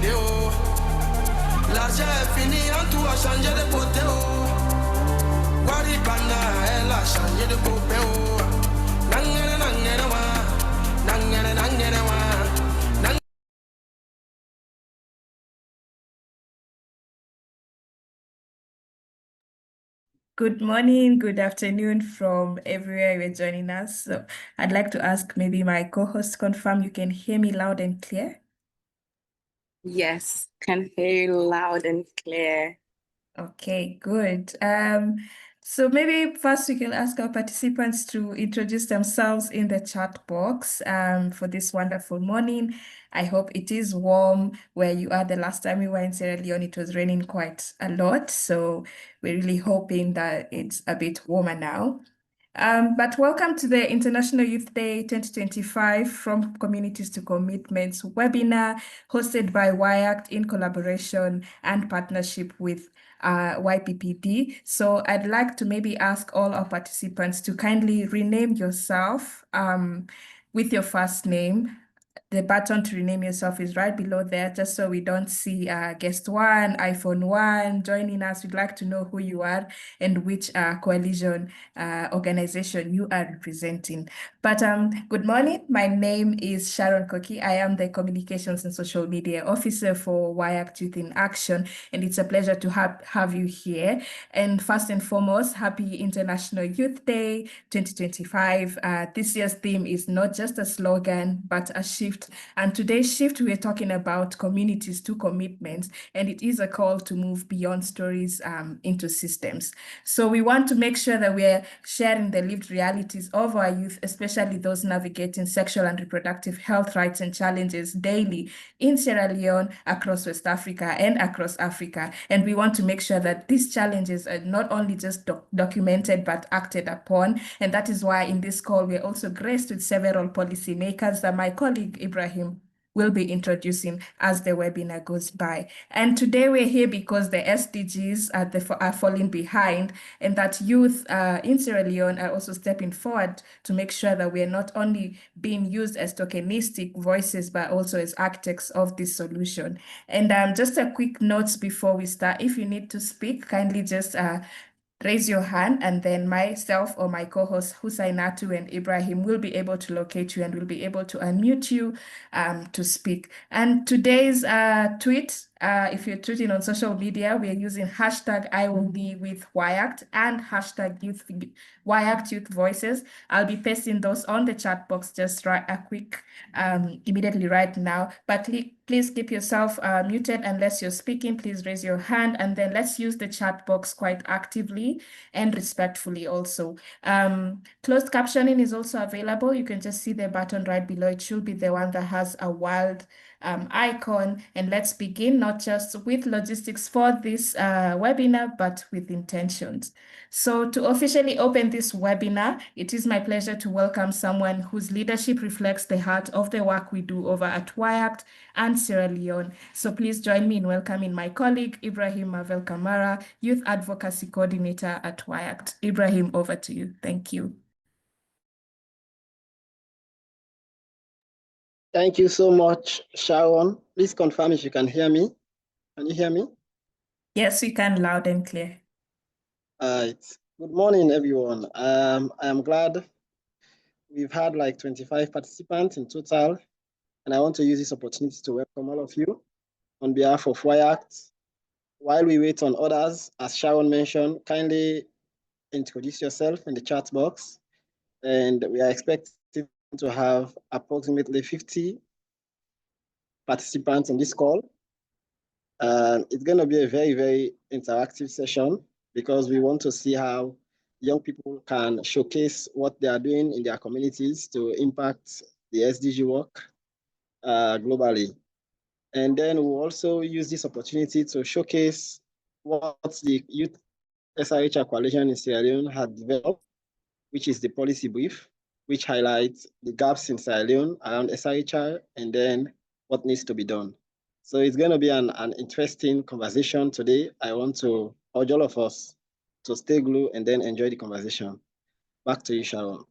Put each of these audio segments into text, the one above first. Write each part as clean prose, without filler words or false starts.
reflet, oh. L'argent est fini, en tout a changé de côté, oh. Waribana, elle a changé de côté, oh. Nangere, nangere, wa. Nangere, nangere, wa. Good morning, good afternoon from everywhere you're joining us. So I'd like to ask maybe my co-host confirm you can hear me loud and clear. Yes, can hear you loud and clear. Okay, good. So maybe first we can ask our participants to introduce themselves in the chat box for this wonderful morning. I hope it is warm where you are. The last time we were in Sierra Leone, it was raining quite a lot. So we're really hoping that it's a bit warmer now. But welcome to the International Youth Day 2025 From Communities to Commitments webinar hosted by WIACT in collaboration and partnership with YPPD. So I'd like to maybe ask all our participants to kindly rename yourself with your first name. The button to rename yourself is right below there, just so we don't see guest one, iPhone one joining us. We'd like to know who you are and which coalition organization you are representing. But good morning. My name is Sharon Koki. I am the Communications and Social Media Officer for WIACT Youth in Action, and it's a pleasure to have you here. And first and foremost, happy International Youth Day 2025. This year's theme is not just a slogan, but a shift. And today's shift, we're talking about communities to commitments, and it is a call to move beyond stories into systems. So we want to make sure that we're sharing the lived realities of our youth, especially those navigating sexual and reproductive health rights and challenges daily in Sierra Leone, across West Africa, and across Africa. And we want to make sure that these challenges are not only just documented, but acted upon. And that is why in this call, we're also graced with several policymakers that my colleague Ibrahim will be introducing as the webinar goes by. And today we're here because the SDGs are falling behind, and that youth in Sierra Leone are also stepping forward to make sure that we're not only being used as tokenistic voices, but also as architects of this solution. And just a quick note before we start, if you need to speak, kindly just raise your hand, and then myself or my co-hosts Husainatu and Ibrahim will be able to locate you and will be able to unmute you to speak. And today's tweet, if you're tweeting on social media, we are using hashtag IYD with WIACT and hashtag WIACT Youth Voices. I'll be pasting those on the chat box just immediately right now. But please keep yourself muted unless you're speaking. Please raise your hand, and then let's use the chat box quite actively and respectfully also. Closed captioning is also available. You can just see the button right below. It should be the one that has a world icon. And let's begin not just with logistics for this webinar, but with intentions. So to officially open this webinar, it is my pleasure to welcome someone whose leadership reflects the heart of the work we do over at WIACT and Sierra Leone. So please join me in welcoming my colleague, Ibrahim Marvel Kamara, Youth Advocacy Coordinator at WIACT. Ibrahim, over to you. Thank you. Thank you so much, Sharon. Please confirm if you can hear me. Can you hear me? Yes, we can, loud and clear. All right. Good morning, everyone. I am glad we've had like 25 participants in total, and I want to use this opportunity to welcome all of you on behalf of WIACT. While we wait on others, as Sharon mentioned, kindly introduce yourself in the chat box, and we are expecting to have approximately 50 participants in this call. It's going to be a very, very interactive session because we want to see how young people can showcase what they are doing in their communities to impact the SDG work globally. And then we'll also use this opportunity to showcase what the Youth SRHR Coalition in Sierra Leone had developed, which is the policy brief, which highlights the gaps in Sierra Leone around SRHR and then what needs to be done. So it's going to be an interesting conversation today. I want to urge all of us to stay glued and then enjoy the conversation. Back to you, Sharon.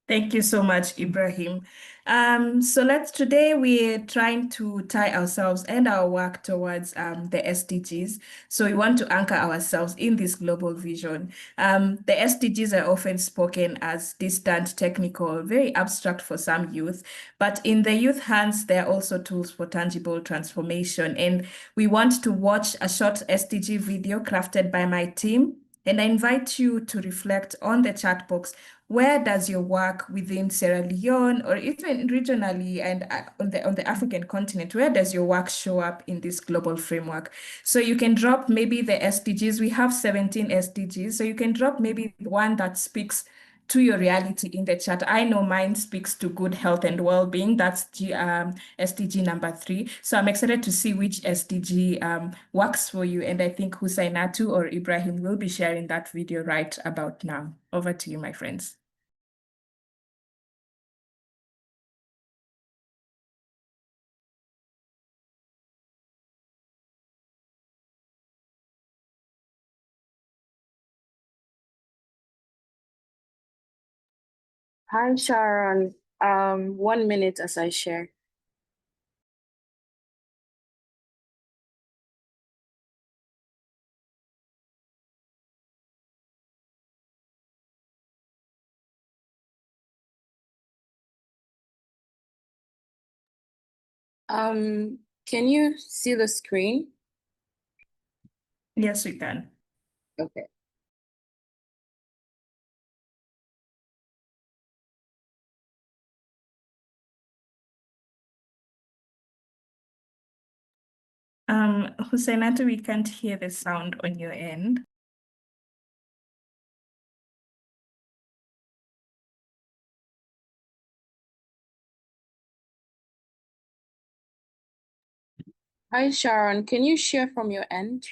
Thank you so much, Ibrahim. So today we're trying to tie ourselves and our work towards the SDGs. So we want to anchor ourselves in this global vision. The SDGs are often spoken as distant, technical, very abstract for some youth, but in the youth hands, they're also tools for tangible transformation. And we want to watch a short SDG video crafted by my team. And I invite you to reflect on the chat box. Where does your work within Sierra Leone or even regionally and on the African continent, where does your work show up in this global framework? So you can drop maybe the SDGs. We have 17 SDGs. So you can drop maybe one that speaks to your reality in the chat. I know mine speaks to good health and well-being. That's SDG number 3. So I'm excited to see which SDG works for you. And I think Husainatu or Ibrahim will be sharing that video right about now. Over to you, my friends. Hi, Sharon. 1 minute as I share. Can you see the screen? Yes, we can. Okay. Husainatu, we can't hear the sound on your end. Hi, Sharon. Can you share from your end?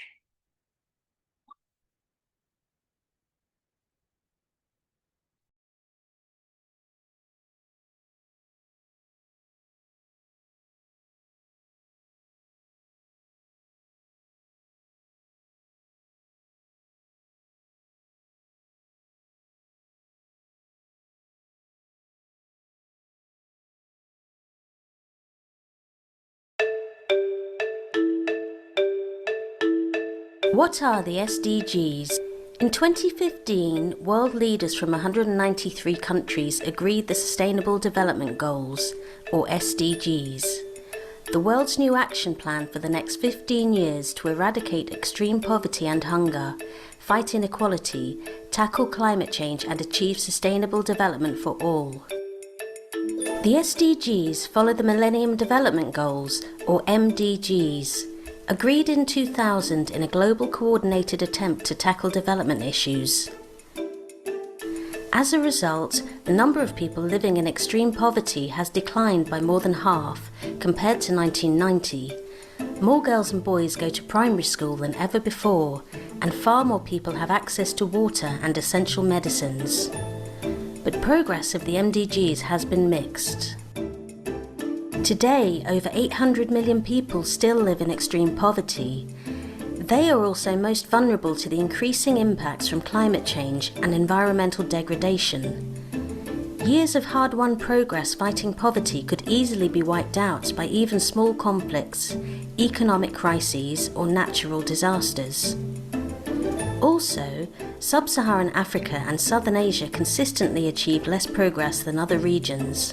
What are the SDGs? In 2015, world leaders from 193 countries agreed the Sustainable Development Goals, or SDGs, the world's new action plan for the next 15 years to eradicate extreme poverty and hunger, fight inequality, tackle climate change and achieve sustainable development for all. The SDGs follow the Millennium Development Goals, or MDGs, agreed in 2000 in a global coordinated attempt to tackle development issues. As a result, the number of people living in extreme poverty has declined by more than half compared to 1990. More girls and boys go to primary school than ever before, and far more people have access to water and essential medicines. But progress of the MDGs has been mixed. Today, over 800 million people still live in extreme poverty. They are also most vulnerable to the increasing impacts from climate change and environmental degradation. Years of hard-won progress fighting poverty could easily be wiped out by even small conflicts, economic crises, or natural disasters. Also, Sub-Saharan Africa and Southern Asia consistently achieve less progress than other regions.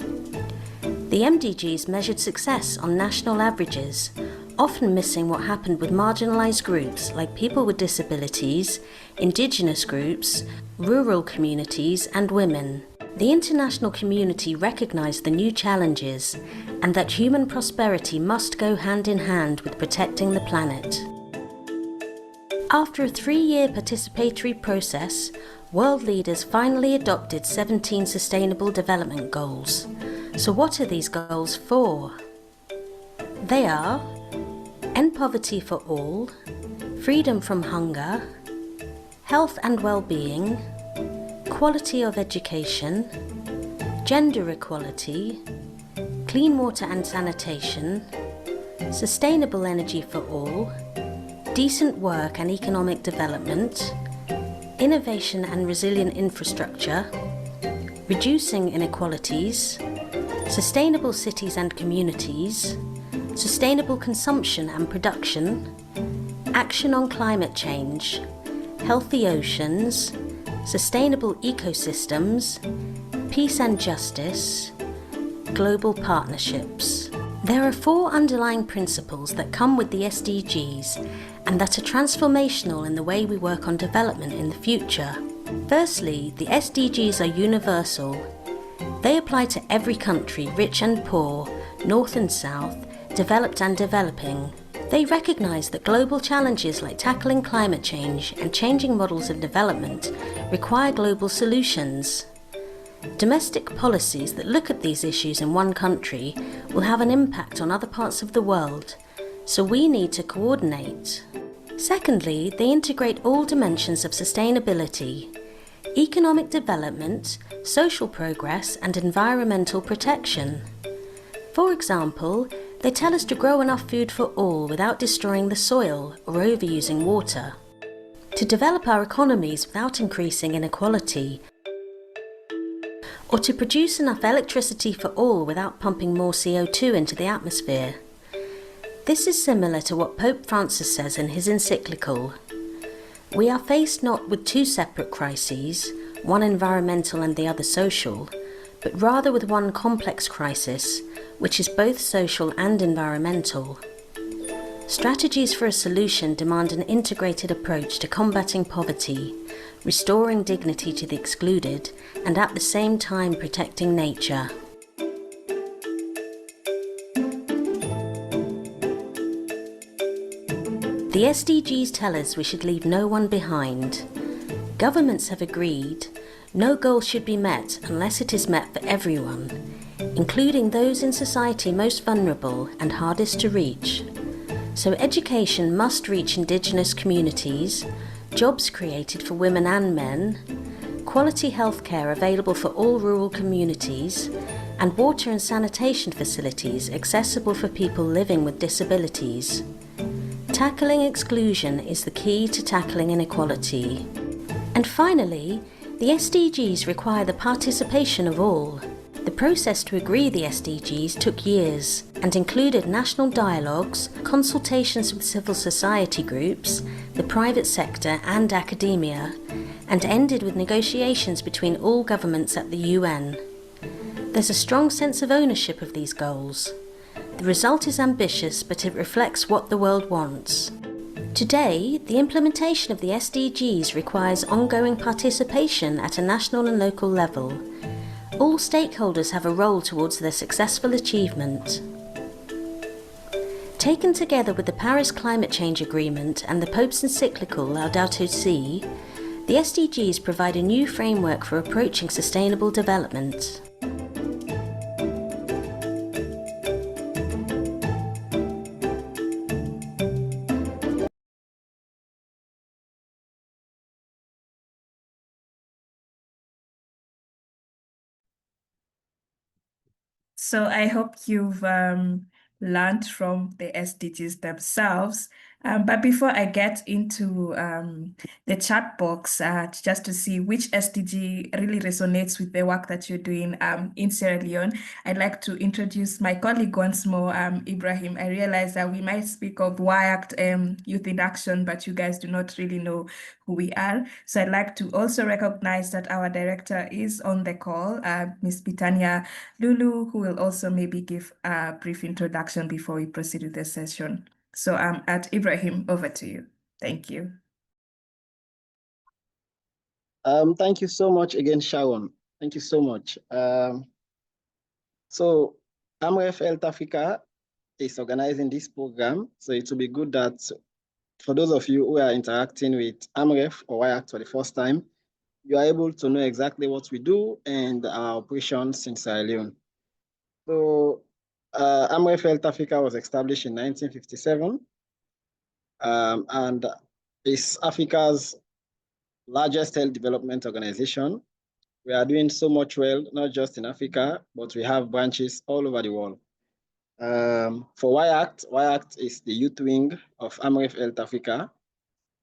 The MDGs measured success on national averages, often missing what happened with marginalised groups like people with disabilities, indigenous groups, rural communities and women. The international community recognised the new challenges and that human prosperity must go hand in hand with protecting the planet. After a 3-year participatory process, world leaders finally adopted 17 Sustainable Development Goals. So what are these goals for? They are end poverty for all, freedom from hunger, health and well-being, quality of education, gender equality, clean water and sanitation, sustainable energy for all, decent work and economic development, innovation and resilient infrastructure, reducing inequalities, sustainable cities and communities, sustainable consumption and production, action on climate change, healthy oceans, sustainable ecosystems, peace and justice, global partnerships. There are 4 underlying principles that come with the SDGs and that are transformational in the way we work on development in the future. Firstly, the SDGs are universal. They apply to every country, rich and poor, north and south, developed and developing. They recognise that global challenges like tackling climate change and changing models of development require global solutions. Domestic policies that look at these issues in one country will have an impact on other parts of the world, so we need to coordinate. Secondly, they integrate all dimensions of sustainability: economic development, social progress, and environmental protection. For example, they tell us to grow enough food for all without destroying the soil or overusing water, to develop our economies without increasing inequality, or to produce enough electricity for all without pumping more CO2 into the atmosphere. This is similar to what Pope Francis says in his encyclical. We are faced not with 2 separate crises, one environmental and the other social, but rather with one complex crisis, which is both social and environmental. Strategies for a solution demand an integrated approach to combating poverty, restoring dignity to the excluded, and at the same time protecting nature. The SDGs tell us we should leave no one behind. Governments have agreed no goal should be met unless it is met for everyone, including those in society most vulnerable and hardest to reach. So education must reach Indigenous communities, jobs created for women and men, quality healthcare available for all rural communities, and water and sanitation facilities accessible for people living with disabilities. Tackling exclusion is the key to tackling inequality. And finally, the SDGs require the participation of all. The process to agree the SDGs took years and included national dialogues, consultations with civil society groups, the private sector and academia, and ended with negotiations between all governments at the UN. There's a strong sense of ownership of these goals. The result is ambitious, but it reflects what the world wants. Today, the implementation of the SDGs requires ongoing participation at a national and local level. All stakeholders have a role towards their successful achievement. Taken together with the Paris Climate Change Agreement and the Pope's encyclical Laudato Si', the SDGs provide a new framework for approaching sustainable development. So I hope you've learned from the SDGs themselves. But before I get into the chat box, just to see which SDG really resonates with the work that you're doing in Sierra Leone, I'd like to introduce my colleague once more, Ibrahim. I realize that we might speak of WIACT Youth in Action, but you guys do not really know who we are. So I'd like to also recognize that our director is on the call, Ms. Pitania Lulu, who will also maybe give a brief introduction before we proceed with the session. So at Ibrahim, over to you. Thank you. Thank you so much again, Sharon. Thank you so much. So AMREF Health Africa is organizing this program. So it will be good that for those of you who are interacting with AMREF or WIACT for the first time, you are able to know exactly what we do and our operations in Sierra Leone. So AMREF Health Africa was established in 1957 and is Africa's largest health development organization. We are doing so much well, not just in Africa, but we have branches all over the world. For WIACT is the youth wing of AMREF Health Africa.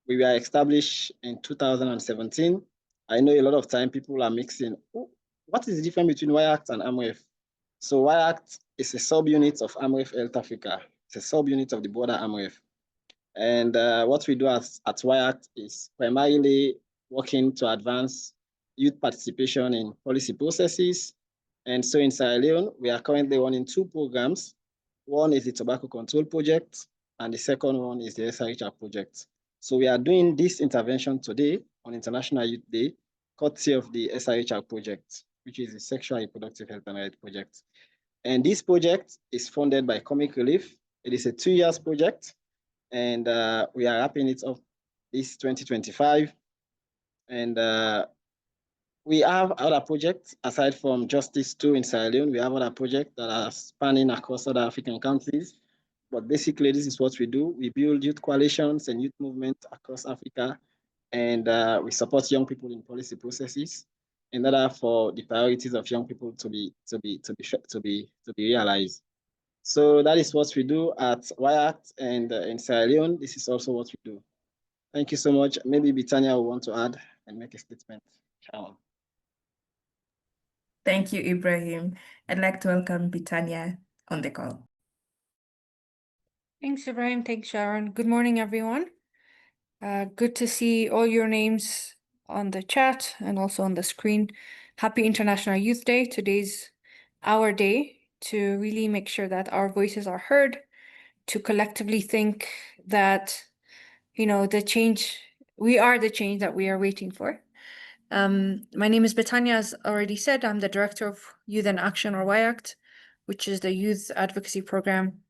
We were established in 2017. I know a lot of time people are mixing what is the difference between YACT and AMREF? So YACT is a subunit of AMREF Health Africa. It's a subunit of the broader AMREF. And what we do at YACT is primarily working to advance youth participation in policy processes. And so in Sierra Leone, we are currently running 2 programs. One is the Tobacco Control Project, and the second one is the SRHR Project. So we are doing this intervention today on International Youth Day, courtesy of the SRHR Project, which is the Sexual and Reproductive Health and Rights Project. And this project is funded by Comic Relief. It is a 2-year project, and we are wrapping it up this 2025. And we have other projects aside from Justice 2 in Sierra Leone. We have other projects that are spanning across other African countries. But basically, this is what we do. We build youth coalitions and youth movements across Africa, and we support young people in policy processes in order for the priorities of young people to be realized. So that is what we do at YACT, and in Sierra Leone, this is also what we do. Thank you so much. Maybe Britannia will want to add and make a statement. Sharon. Thank you, Ibrahim. I'd like to welcome Britannia on the call. Thanks, Ibrahim. Thanks, Sharon. Good morning, everyone. Good to see all your names on the chat and also on the screen. Happy International Youth Day. Today's our day to really make sure that our voices are heard, to collectively think that, we are the change that we are waiting for. My name is Betania, as already said. I'm the Director of Youth in Action, or YACT, which is the youth advocacy program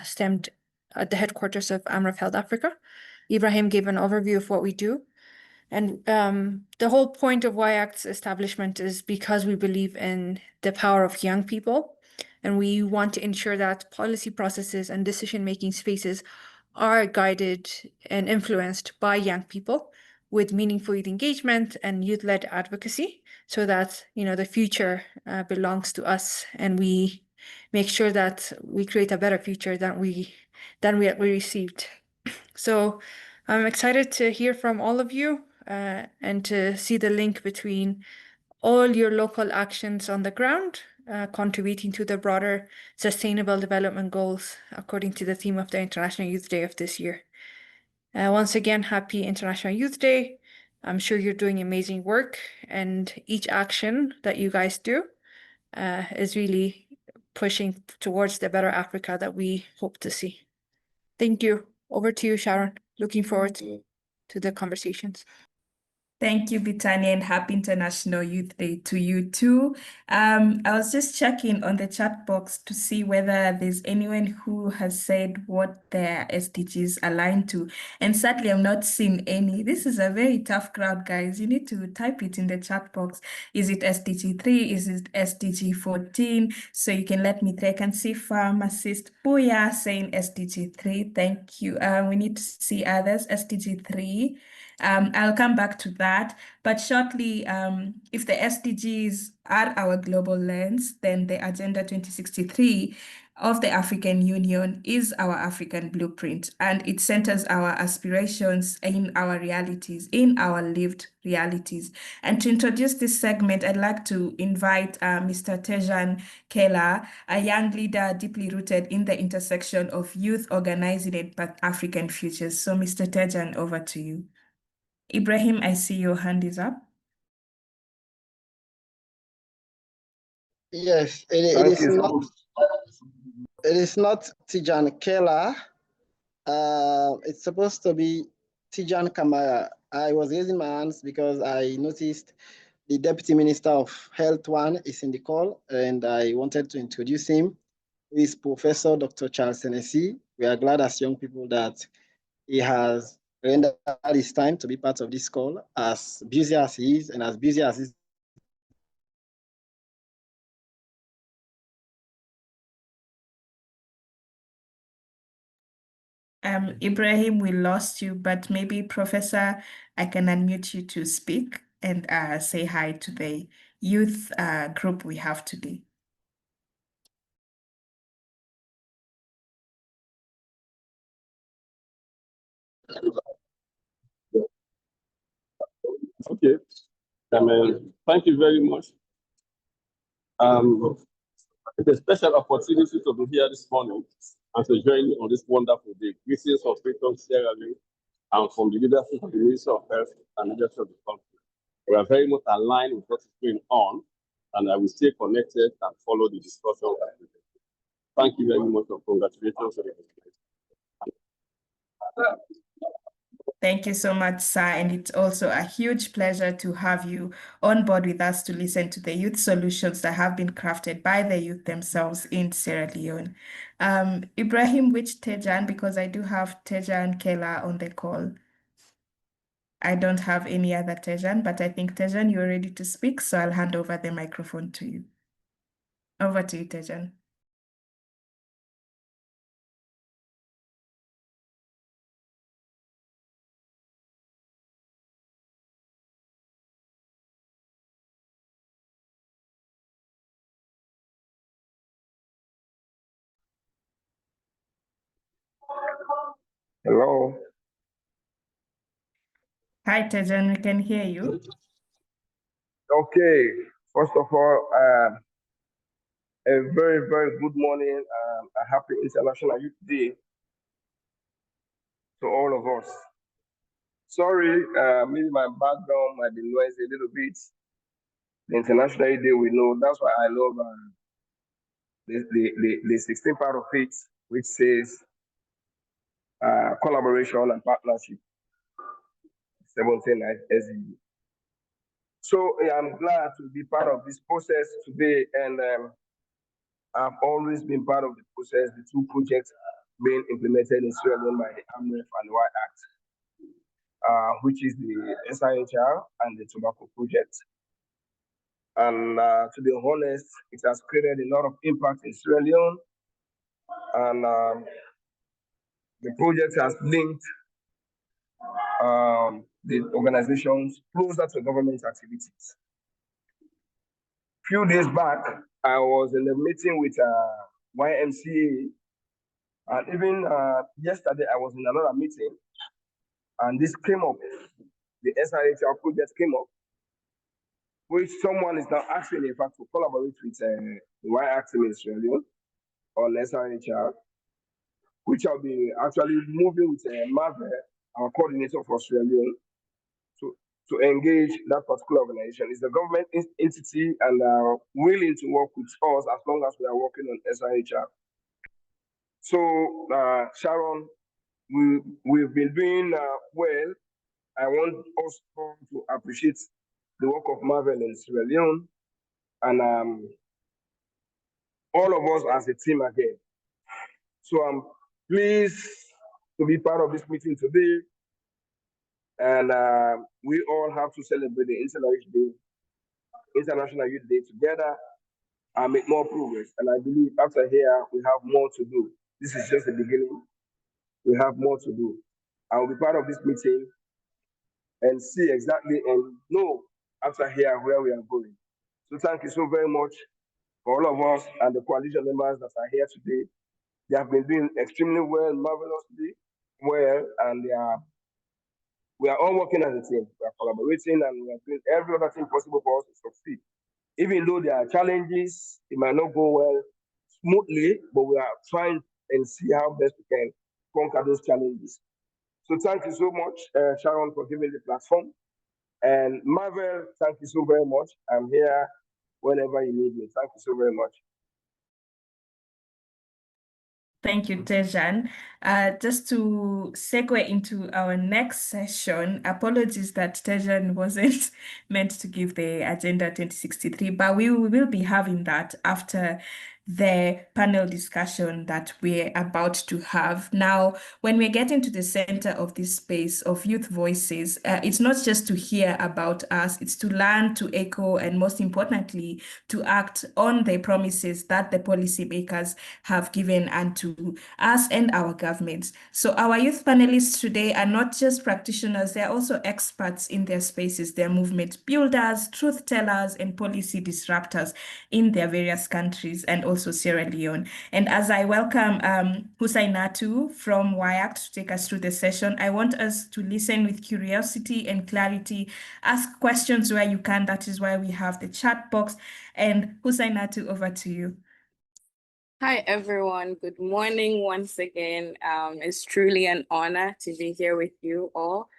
stemmed at the headquarters of AMREF Health Africa. Ibrahim gave an overview of what we do. And the whole point of YACT's establishment is because we believe in the power of young people, and we want to ensure that policy processes and decision-making spaces are guided and influenced by young people with meaningful youth engagement and youth-led advocacy, so that the future belongs to us, and we make sure that we create a better future than we received. So I'm excited to hear from all of you and to see the link between all your local actions on the ground, contributing to the broader sustainable development goals according to the theme of the International Youth Day of this year. Once again, happy International Youth Day. I'm sure you're doing amazing work, and each action that you guys do is really pushing towards the better Africa that we hope to see. Thank you. Over to you, Sharon. Looking forward to the conversations. Thank you, Britannia, and happy International Youth Day to you too. I was just checking on the chat box to see whether there's anyone who has said what their SDGs align to. And sadly, I'm not seeing any. This is a very tough crowd, guys. You need to type it in the chat box. Is it SDG 3? Is it SDG 14? So you can let me know. I can see Pharmacist Puya saying SDG 3. Thank you. We need to see others. SDG 3. I'll come back to that, but shortly, if the SDGs are our global lens, then the Agenda 2063 of the African Union is our African blueprint, and it centers our aspirations in our realities, in our lived realities. And to introduce this segment, I'd like to invite Mr. Tejan Kela, a young leader deeply rooted in the intersection of youth organizing and African futures. So Mr. Tejan, over to you. Ibrahim, I see your hand is up. Yes, it is not Tijan Kela. It's supposed to be Tijan Kamara. I was raising my hands because I noticed the Deputy Minister of Health 1 is in the call, and I wanted to introduce him. He is Professor Dr. Charles Hennessy. We are glad as young people that he has rendered his time to be part of this call, as busy as he is, and as busy as he is. Ibrahim, we lost you, but maybe Professor, I can unmute you to speak and say hi to the youth group we have today. Okay. Thank you very much. It's a special opportunity to be here this morning and to join you on this wonderful day. Greetings from Freedom, Sierra Leone, and from the leadership of the Ministry of Health and leadership of the country. We are very much aligned with what is going on, and I will stay connected and follow the discussion. Thank you very much, and congratulations on the Thank you so much, sir. And it's also a huge pleasure to have you on board with us to listen to the youth solutions that have been crafted by the youth themselves in Sierra Leone. Ibrahim, which Tejan? Because I do have Tejan Kela on the call. I don't have any other Tejan, but I think Tejan, you're ready to speak, so I'll hand over the microphone to you. Over to you, Tejan. Hello. Hi, Tejan, we can hear you. Okay. First of all, a very, very good morning and a happy International Youth Day to all of us. Sorry, maybe my background might be noisy a little bit. The International Youth Day, we know, that's why I love the 16th part of it, which says collaboration and partnership. 17 SDGs. So I'm glad to be part of this process today, and I've always been part of the process, the two projects being implemented in Sierra Leone by the AMREF and the Y-Act, which is the SRHR and the Tobacco Project. And to be honest, it has created a lot of impact in Sierra Leone, and the project has linked the organizations closer to government activities. Few days back, I was in a meeting with YMCA, and even yesterday I was in another meeting, and this came up. The SRHR project came up, which someone is now asking, in fact, to collaborate with the Y-Act in Sierra Leone on SRHR, which I'll be actually moving with Marvel, our coordinator for Sierra Leone, to engage that particular organization. It's a government entity and are willing to work with us as long as we are working on SRHR. So, Sharon, we've been doing well. I want us all to appreciate the work of Marvel in Sierra Leone, and all of us as a team again. So I'm pleased to be part of this meeting today, and we all have to celebrate the International Youth Day together and make more progress. And I believe after here, we have more to do. This is just the beginning. We have more to do. I will be part of this meeting and see exactly and know after here where we are going. So thank you so very much for all of us and the coalition members that are here today. They have been doing extremely well, marvelously well, and we are all working as a team. We are collaborating, and we are doing every other thing possible for us to succeed. Even though there are challenges, it might not go well smoothly, but we are trying and see how best we can conquer those challenges. So thank you so much, Sharon, for giving the platform. And Marvel, thank you so very much. I'm here whenever you need me. Thank you so very much. Thank you, Tejan. Just to segue into our next session, apologies that Tejan wasn't meant to give the Agenda 2063, but we will be having that after the panel discussion that we're about to have. Now, when we're getting to the center of this space of youth voices, it's not just to hear about us, it's to learn, to echo, and most importantly, to act on the promises that the policymakers have given unto us and our governments. So our youth panelists today are not just practitioners, they're also experts in their spaces. They're movement builders, truth tellers, and policy disruptors in their various countries and also also Sierra Leone. And as I welcome Husainatu from WIACT to take us through the session, I want us to listen with curiosity and clarity, ask questions where you can. That is why we have the chat box. And Husainatu, over to you. Hi, everyone. Good morning once again. It's truly an honor to be here with you all.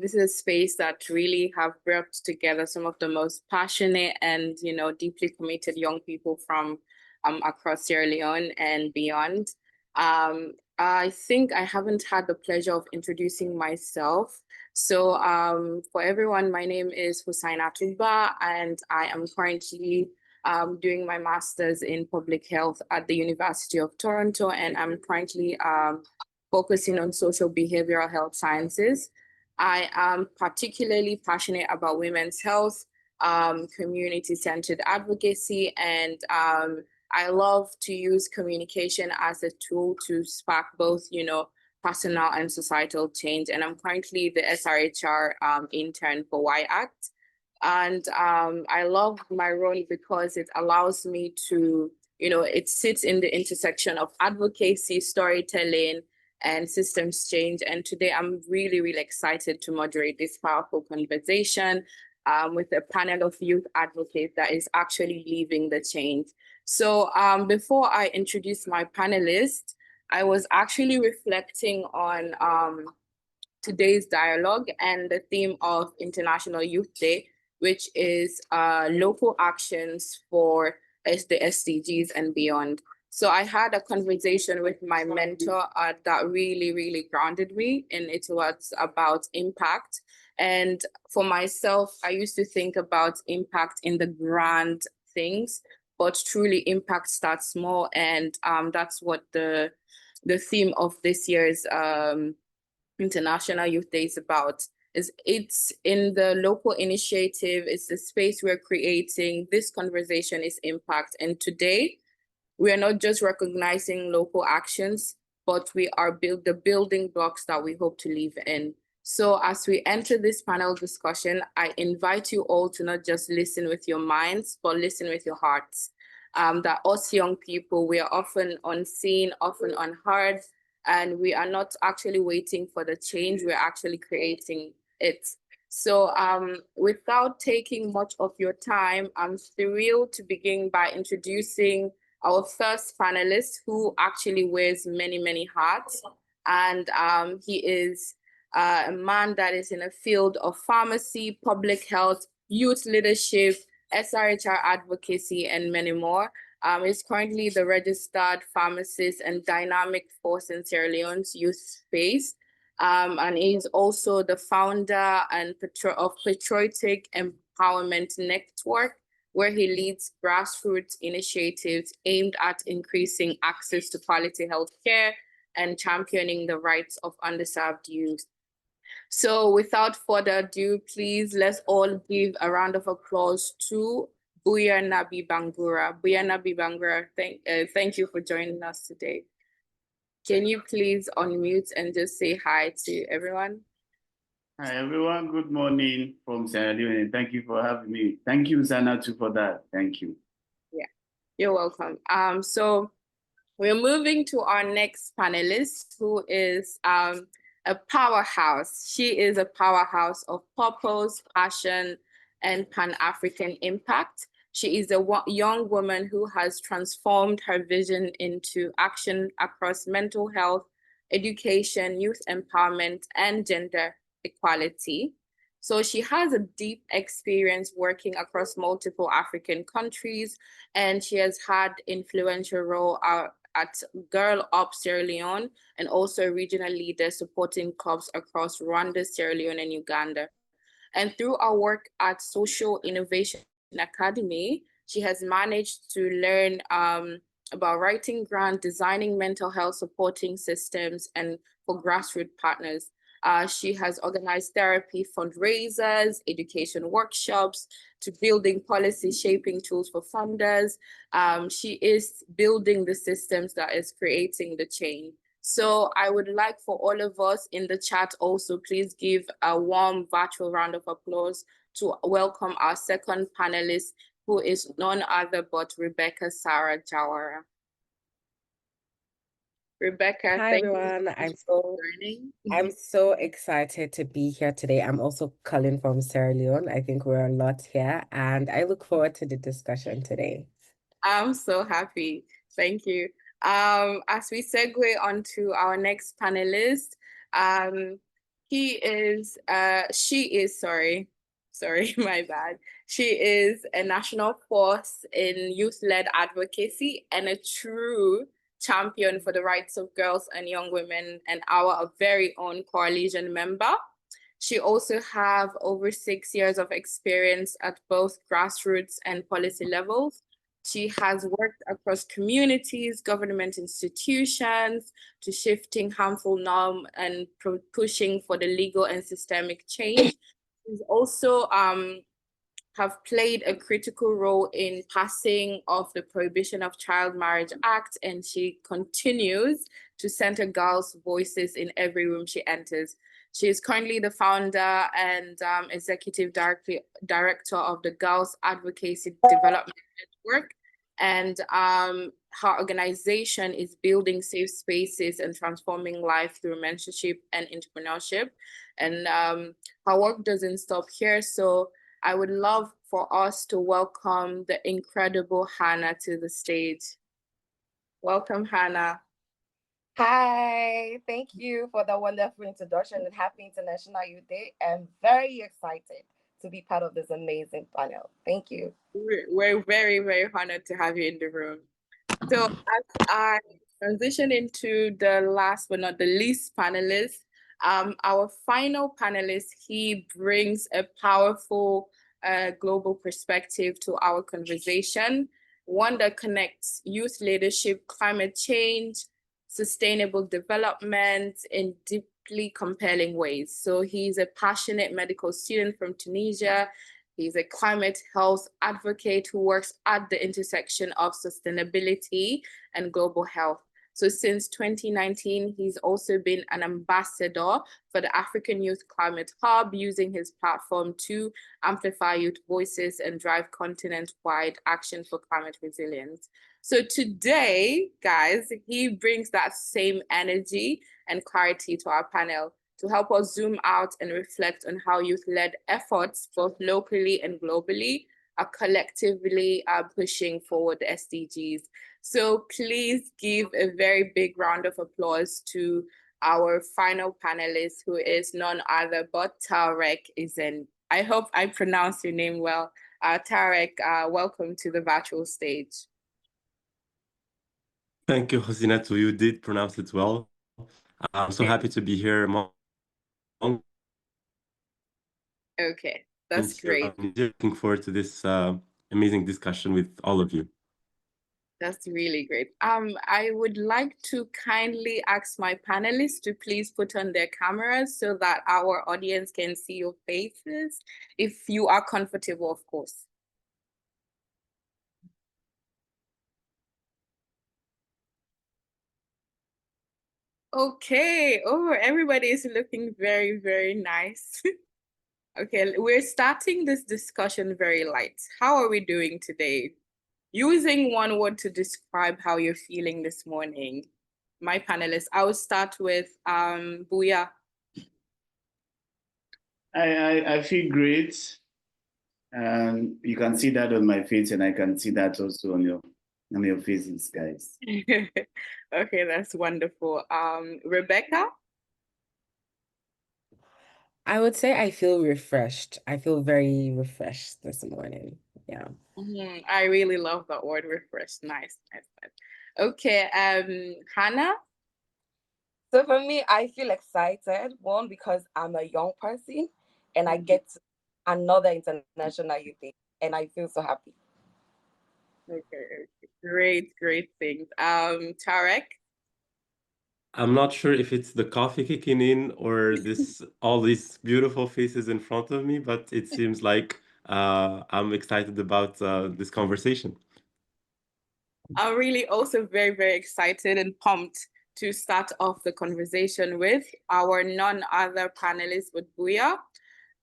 This is a space that really have brought together some of the most passionate and, deeply committed young people from across Sierra Leone and beyond. I think I haven't had the pleasure of introducing myself. So for everyone, my name is Husainatu Ba, and I am currently doing my master's in public health at the University of Toronto, and I'm currently focusing on social behavioral health sciences. I am particularly passionate about women's health, community-centered advocacy, and I love to use communication as a tool to spark both, personal and societal change. And I'm currently the SRHR intern for WIACT. And I love my role because it allows me to, it sits in the intersection of advocacy, storytelling, and systems change. And today I'm really, really excited to moderate this powerful conversation with a panel of youth advocates that is actually leading the change. So before I introduce my panelists, I was actually reflecting on today's dialogue and the theme of International Youth Day, which is local actions for the SDGs and beyond. So I had a conversation with my mentor that really, really grounded me, and it was about impact. And for myself, I used to think about impact in the grand things, but truly impact starts small. And that's what the theme of this year's International Youth Day is about. It's in the local initiative, it's the space we're creating. This conversation is impact. And today, we are not just recognizing local actions, but we are the building blocks that we hope to live in. So as we enter this panel discussion, I invite you all to not just listen with your minds, but listen with your hearts. That us young people, we are often unseen, often unheard, and we are not actually waiting for the change, we're actually creating it. So without taking much of your time, I'm thrilled to begin by introducing our first panelist, who actually wears many, many hats. And he is a man that is in a field of pharmacy, public health, youth leadership, SRHR advocacy, and many more. He's currently the registered pharmacist and dynamic force in Sierra Leone's youth space. And he's also the founder and of Patriotic Empowerment Network, where he leads grassroots initiatives aimed at increasing access to quality healthcare and championing the rights of underserved youth. So without further ado, please let's all give a round of applause to Buya Nabi Bangura. Buya Nabi Bangura, thank you for joining us today. Can you please unmute and just say hi to everyone? Hi, everyone. Good morning from Sierra Leone. Thank you for having me. Thank you, Zanatu, for that. Thank you. Yeah, you're welcome. So we're moving to our next panelist, who is a powerhouse. She is a powerhouse of purpose, passion, and Pan-African impact. She is a young woman who has transformed her vision into action across mental health, education, youth empowerment, and gender equality. So she has a deep experience working across multiple African countries, and she has had influential role at Girl Up Sierra Leone, and also a regional leader supporting clubs across Rwanda, Sierra Leone, and Uganda. And through our work at Social Innovation Academy, she has managed to learn about writing grants, designing mental health supporting systems, and for grassroots partners. She has organized therapy fundraisers, education workshops, to building policy shaping tools for funders. She is building the systems that is creating the change. So I would like for all of us in the chat also, please give a warm virtual round of applause to welcome our second panelist, who is none other but Rebecca Sarah Jawara. Rebecca, Hi thank you everyone. so much for joining. I'm so excited to be here today. I'm also calling from Sierra Leone. I think we're a lot here, and I look forward to the discussion today. I'm so happy. Thank you. As we segue onto our next panelist, she is, my bad. She is a national force in youth-led advocacy and a true champion for the rights of girls and young women, and our very own coalition member. She also have over 6 years of experience at both grassroots and policy levels. She has worked across communities, government institutions, to shifting harmful norm and pushing for the legal and systemic change. She's also have played a critical role in passing of the Prohibition of Child Marriage Act, and she continues to center girls' voices in every room she enters. She is currently the founder and executive director of the Girls Advocacy Development Network, and her organization is building safe spaces and transforming life through mentorship and entrepreneurship. And her work doesn't stop here, so I would love for us to welcome the incredible Hannah to the stage. Welcome, Hannah. Hi, thank you for the wonderful introduction and happy International Youth Day. I'm very excited to be part of this amazing panel. Thank you. We're very, very honored to have you in the room. So as I transition into the last but not the least panelist, our final panelist, he brings a powerful global perspective to our conversation, one that connects youth leadership, climate change, sustainable development in deeply compelling ways. So he's a passionate medical student from Tunisia. He's a climate health advocate who works at the intersection of sustainability and global health. So since 2019, he's also been an ambassador for the African Youth Climate Hub, using his platform to amplify youth voices and drive continent-wide action for climate resilience. So today, guys, he brings that same energy and clarity to our panel to help us zoom out and reflect on how youth-led efforts, both locally and globally, are collectively pushing forward the SDGs. So please give a very big round of applause to our final panelist, who is none other but Tarek Izen. I hope I pronounced your name well. Tarek, welcome to the virtual stage. Thank you, Hosinatu. You did pronounce it well. I'm so happy to be here. Okay, that's great. I'm looking forward to this amazing discussion with all of you. That's really great. I would like to kindly ask my panelists to please put on their cameras so that our audience can see your faces, if you are comfortable, of course. Okay. Oh, everybody is looking very, very nice. Okay, we're starting this discussion very light. How are we doing today? Using one word to describe how you're feeling this morning. My panelists, I will start with Buya. I feel great. You can see that on my face, and I can see that also on your faces, guys. Okay, that's wonderful. Rebecca? I would say I feel refreshed. I feel very refreshed this morning. Yeah. I really love that word, refreshed. Nice. Okay, Hannah? So for me, I feel excited, one, because I'm a young person and I get another International Youth Day, and I feel so happy. Okay, great things. Tarek? I'm not sure if it's the coffee kicking in or all these beautiful faces in front of me, but it seems like I'm excited about this conversation. I'm really also very, very excited and pumped to start off the conversation with our none other panelist, but Buya.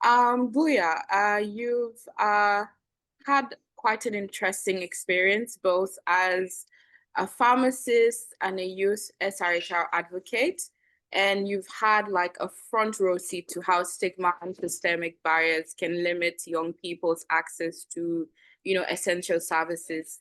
Buya, you've had quite an interesting experience, both as a pharmacist and a youth SRHR advocate. And you've had like a front row seat to how stigma and systemic barriers can limit young people's access to, essential services.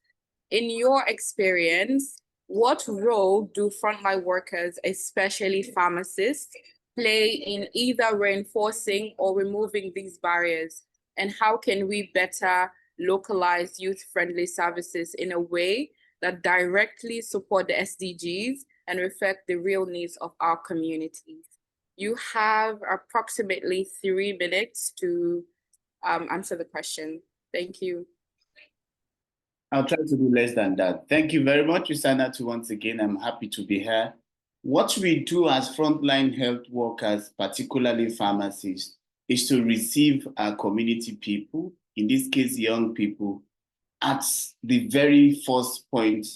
In your experience, what role do frontline workers, especially pharmacists, play in either reinforcing or removing these barriers? And how can we better localize youth-friendly services in a way that directly support the SDGs and reflect the real needs of our communities? You have approximately 3 minutes to answer the question. Thank you. I'll try to do less than that. Thank you very much, Usanatu, once again. I'm happy to be here. What we do as frontline health workers, particularly pharmacists, is to receive our community people, in this case, young people, at the very first point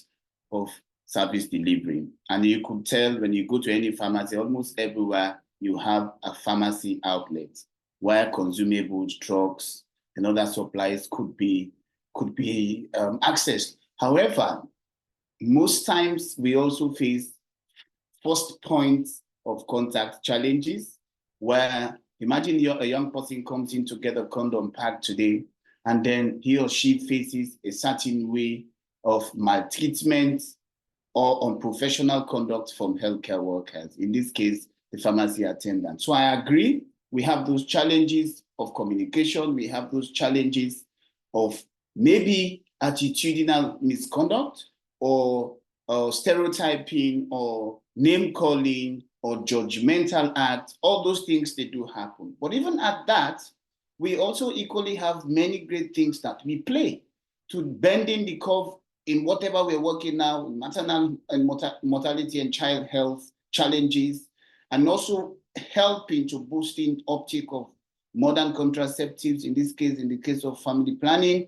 of service delivery. And you could tell when you go to any pharmacy, almost everywhere you have a pharmacy outlet where consumables, drugs, and other supplies could be accessed. However, most times we also face first points of contact challenges where, imagine a young person comes in to get a condom pack today, and then he or she faces a certain way of maltreatment or unprofessional conduct from healthcare workers, in this case, the pharmacy attendant. So I agree, we have those challenges of communication, we have those challenges of maybe attitudinal misconduct or stereotyping or name calling or judgmental acts. All those things, they do happen. But even at that, we also equally have many great things that we play to bending the curve in whatever we're working now, maternal and mortality and child health challenges, and also helping to boosting uptake of modern contraceptives, in this case, in the case of family planning,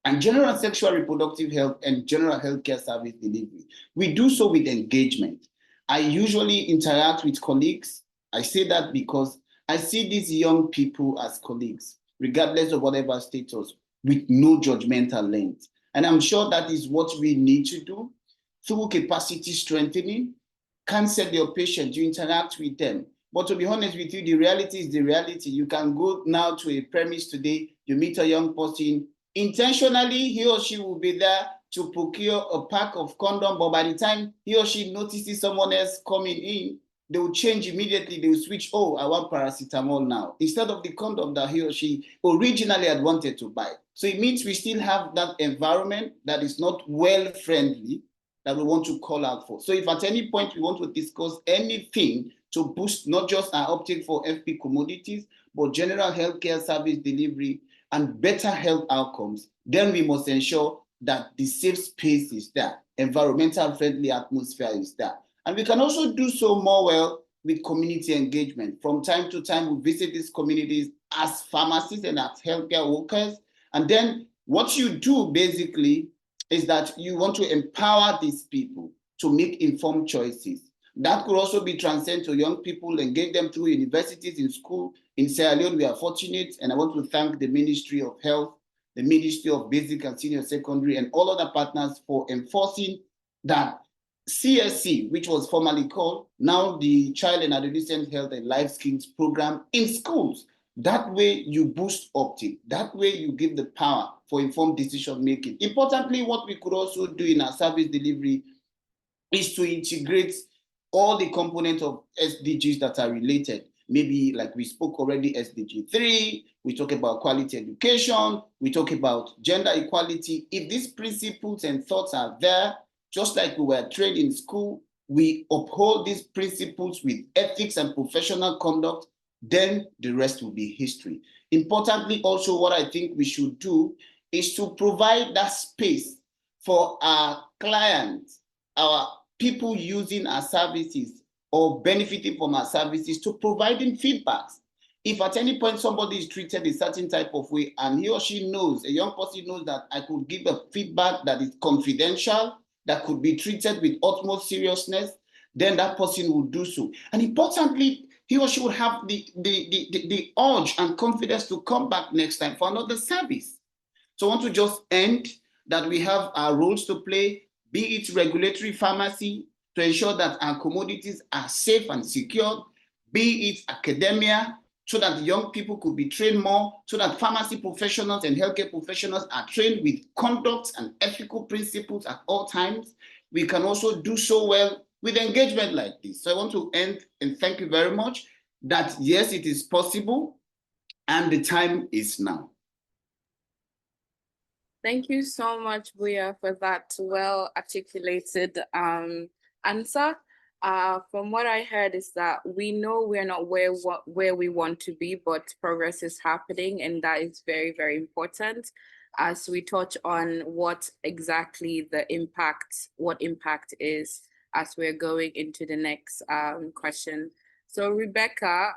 and general sexual reproductive health and general healthcare service delivery. We do so with engagement. I usually interact with colleagues. I say that because I see these young people as colleagues, regardless of whatever status, with no judgmental lens. And I'm sure that is what we need to do through capacity strengthening. Counsel your patient, you interact with them. But to be honest with you, the reality is the reality. You can go now to a premise today, you meet a young person, intentionally, he or she will be there to procure a pack of condom, but by the time he or she notices someone else coming in, they will change immediately, they will switch, oh, I want paracetamol now, instead of the condom that he or she originally had wanted to buy. So it means we still have that environment that is not well-friendly that we want to call out for. So if at any point we want to discuss anything to boost not just our uptake for FP commodities, but general healthcare service delivery and better health outcomes, then we must ensure that the safe space is there, environmental friendly atmosphere is there. And we can also do so more well with community engagement. From time to time, we visit these communities as pharmacists and as healthcare workers. And then what you do basically is that you want to empower these people to make informed choices. That could also be transcend to young people, engage them through universities, in school. In Sierra Leone, we are fortunate, and I want to thank the Ministry of Health, the Ministry of Basic and Senior Secondary, and all other partners for enforcing that CSC, which was formerly called, now the Child and Adolescent Health and Life Skills Program in schools. That way you boost uptake. That way you give the power for informed decision making. Importantly, what we could also do in our service delivery is to integrate all the components of SDGs that are related. Maybe like we spoke already, SDG 3, we talk about quality education, we talk about gender equality. If these principles and thoughts are there, just like we were trained in school, we uphold these principles with ethics and professional conduct, then the rest will be history. Importantly, also what I think we should do is to provide that space for our clients, our people using our services or benefiting from our services, to providing feedbacks. If at any point somebody is treated a certain type of way and he or she knows, a young person knows that I could give a feedback that is confidential, that could be treated with utmost seriousness, then that person will do so. And importantly, he or she will have the urge and confidence to come back next time for another service. So I want to just end that we have our roles to play, be it regulatory pharmacy to ensure that our commodities are safe and secure, be it academia, so that young people could be trained more, so that pharmacy professionals and healthcare professionals are trained with conduct and ethical principles at all times. We can also do so well with engagement like this. So I want to end and thank you very much that yes, it is possible and the time is now. Thank you so much, Buya, for that well articulated answer. From what I heard is that we know we're not where we want to be, but progress is happening, and that is very, very important as we touch on what exactly what impact is as we're going into the next question. So Rebecca,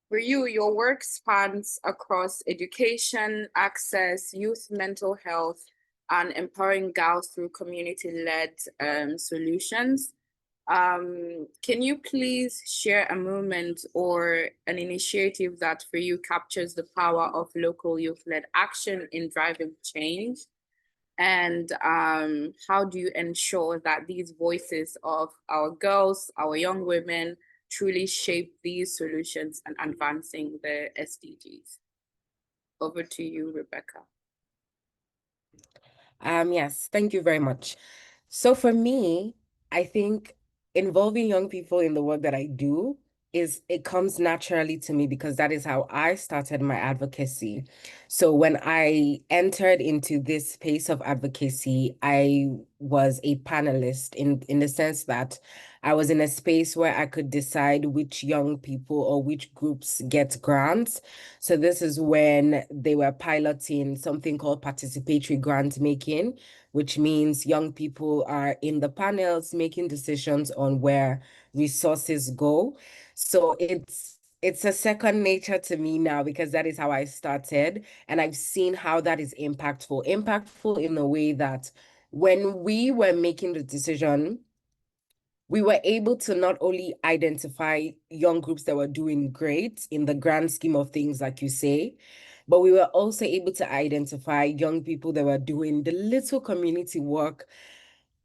for you, your work spans across education, access, youth mental health, and empowering girls through community-led solutions. Can you please share a moment or an initiative that for you captures the power of local youth-led action in driving change? And how do you ensure that these voices of our girls, our young women, truly shape these solutions and advancing the SDGs? Over to you, Rebecca. Yes, thank you very much. So for me, I think involving young people in the work that I do it comes naturally to me because that is how I started my advocacy. So when I entered into this space of advocacy, I was a panelist in the sense that I was in a space where I could decide which young people or which groups get grants. So this is when they were piloting something called participatory grant making, which means young people are in the panels making decisions on where resources go. So it's a second nature to me now because that is how I started. And I've seen how that is impactful in a way that when we were making the decision, we were able to not only identify young groups that were doing great in the grand scheme of things, like you say, but we were also able to identify young people that were doing the little community work,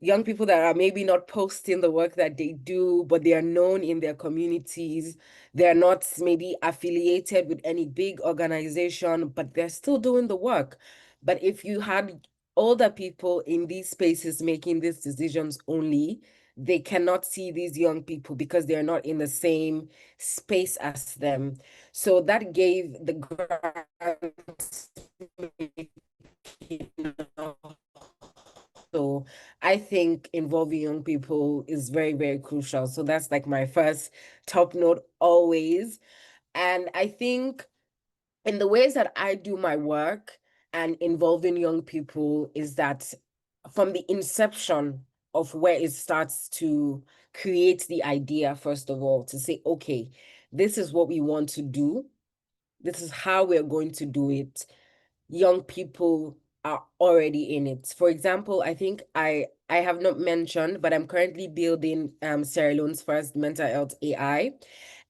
young people that are maybe not posting the work that they do, but they are known in their communities. They're not maybe affiliated with any big organization, but they're still doing the work. But if you had older people in these spaces making these decisions only, they cannot see these young people because they're not in the same space as them. So that gave the grants. So I think involving young people is very, very crucial. So that's like my first top note always. And I think in the ways that I do my work and involving young people is that from the inception of where it starts to create the idea, first of all, to say, okay, this is what we want to do. This is how we're going to do it. Young people are already in it. For example, I think I have not mentioned, but I'm currently building Sierra Leone's first mental health AI.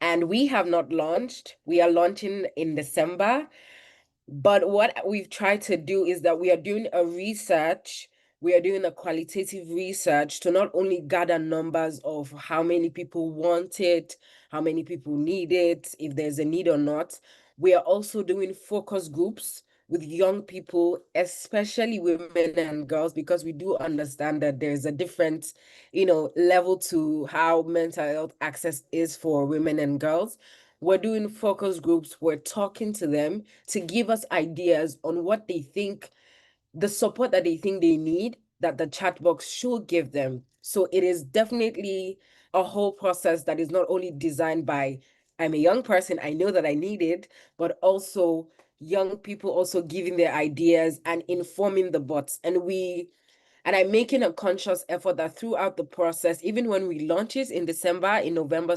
And we have not launched. We are launching in December. But what we've tried to do is that we are doing a qualitative research to not only gather numbers of how many people want it, how many people need it, if there's a need or not. We are also doing focus groups with young people, especially women and girls, because we do understand that there's a different, level to how mental health access is for women and girls. We're doing focus groups. We're talking to them to give us ideas on what they think, the support that they think they need, that the chat box should give them. So it is definitely a whole process that is not only designed by, I'm a young person, I know that I need it, but also young people also giving their ideas and informing the bots. And I'm making a conscious effort that throughout the process, even when we launch it in November,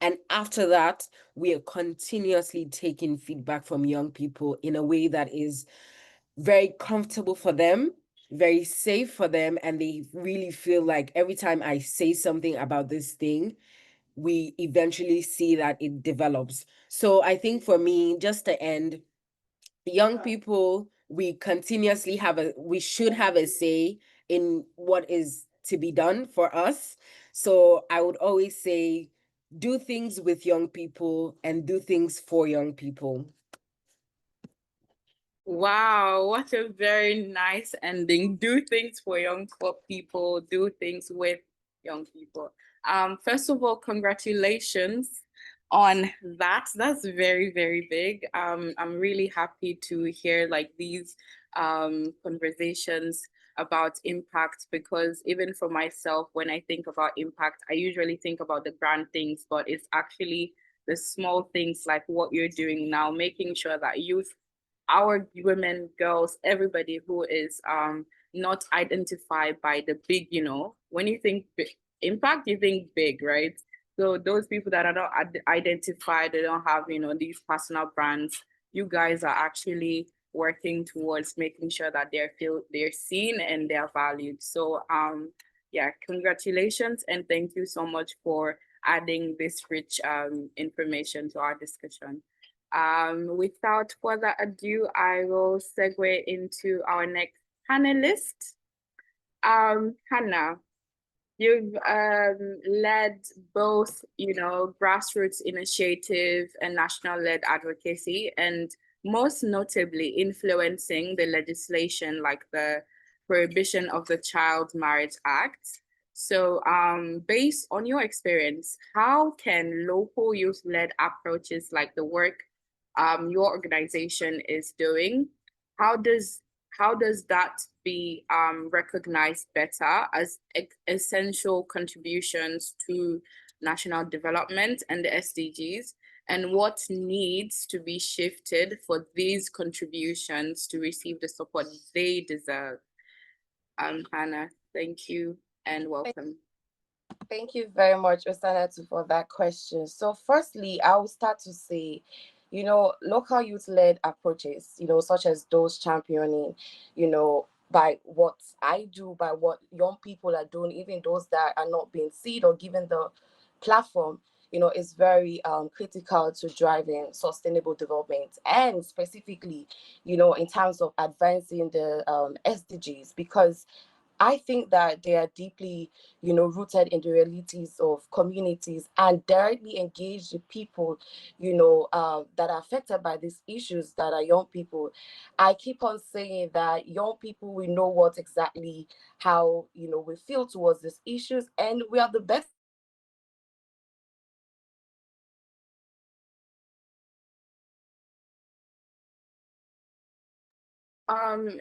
and after that, we are continuously taking feedback from young people in a way that is very comfortable for them, very safe for them, and they really feel like every time I say something about this thing, we eventually see that it develops. So I think for me, just to end, young people, we should have a say in what is to be done for us. So I would always say, do things with young people and do things for young people. Wow, what a very nice ending. Do things for young people, do things with young people. First of all, congratulations on that. That's very, very big. I'm really happy to hear like these conversations about impact, because even for myself, when I think about impact, I usually think about the grand things, but it's actually the small things like what you're doing now, making sure that our women, girls, everybody who is not identified by the big, when you think impact, you think big, right? So those people that are not identified, they don't have, these personal brands, you guys are actually working towards making sure that they're seen and they're valued. So yeah, congratulations and thank you so much for adding this rich information to our discussion. Without further ado, I will segue into our next panelist. Hannah, you've led both, grassroots initiative and national-led advocacy, and most notably influencing the legislation like the Prohibition of the Child Marriage Act. So based on your experience, how can local youth-led approaches like the work your organization is doing, how does that be recognized better as essential contributions to national development and the SDGs, and what needs to be shifted for these contributions to receive the support they deserve? Hannah, thank you and welcome. Thank you very much, Osanatu, for that question. So firstly, I will start to say, local youth-led approaches, such as those championing, by what I do, by what young people are doing, even those that are not being seen or given the platform, is very critical to driving sustainable development, and specifically, in terms of advancing the SDGs, because I think that they are deeply, rooted in the realities of communities and directly engage the people, that are affected by these issues that are young people. I keep on saying that young people, we know what exactly how, we feel towards these issues, and we are the best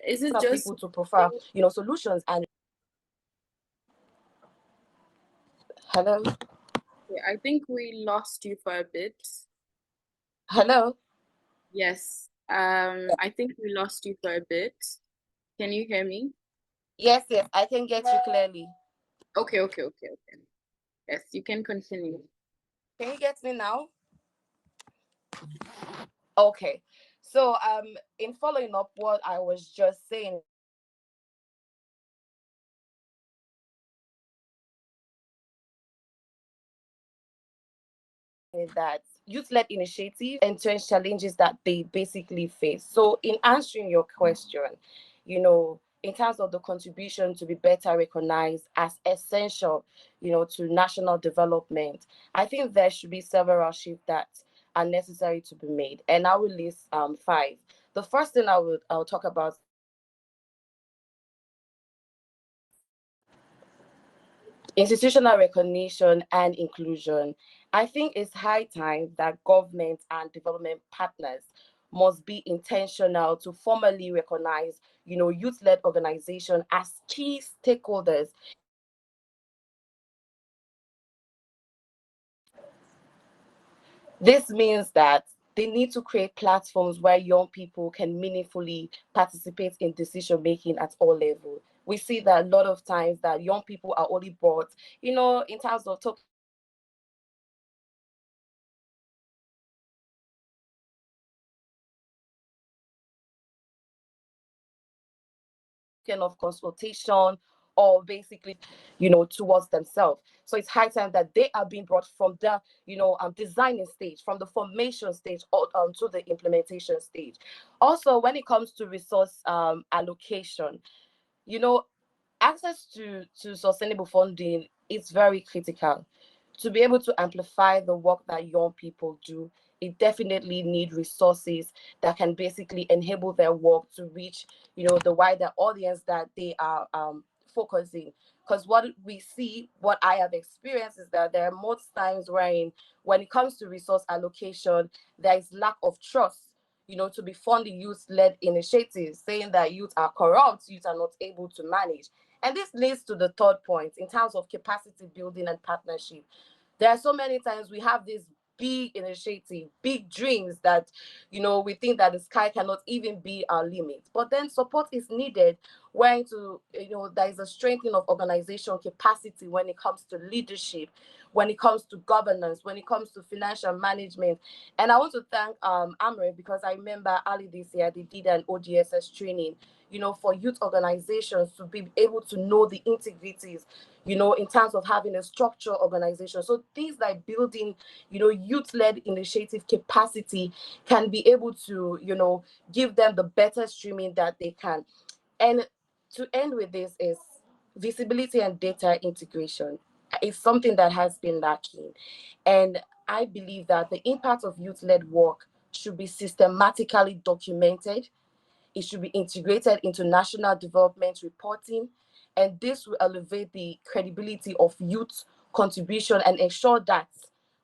is it just people to prefer, solutions. And hello, I think we lost you for a bit. hello. Yes, I think we lost you for a bit. Can you hear me? Yes, I can get you clearly. Okay. Yes, you can continue. Can you get me now? Okay. So in following up what I was just saying, that youth-led initiatives and challenges that they basically face. So in answering your question, in terms of the contribution to be better recognized as essential, to national development, I think there should be several shifts that are necessary to be made. And I will list 5. The first thing I'll talk about institutional recognition and inclusion. I think it's high time that government and development partners must be intentional to formally recognize, youth-led organization as key stakeholders. This means that they need to create platforms where young people can meaningfully participate in decision making at all levels. We see that a lot of times that young people are only brought, in terms of talking of consultation or basically, towards themselves. So it's high time that they are being brought from the, designing stage, from the formation stage, to the implementation stage. Also, when it comes to resource allocation, access to sustainable funding is very critical. To be able to amplify the work that young people do, it definitely need resources that can basically enable their work to reach, the wider audience that they are focusing. Because what we see, what I have experienced, is that there are most times when it comes to resource allocation, there is lack of trust, to be funding youth-led initiatives, saying that youth are corrupt, youth are not able to manage. And this leads to the third point in terms of capacity building and partnership. There are so many times we have this big initiative, big dreams that, we think that the sky cannot even be our limit. But then support is needed when there is a strengthening of organizational capacity when it comes to leadership, when it comes to governance, when it comes to financial management. And I want to thank Amre, because I remember early this year they did an OGSS training, for youth organizations to be able to know the integrities, in terms of having a structured organization. So things like building, youth-led initiative capacity can be able to, give them the better streaming that they can. And to end with this is visibility and data integration is something that has been lacking. And I believe that the impact of youth-led work should be systematically documented. It should be integrated into national development reporting, and this will elevate the credibility of youth contribution and ensure that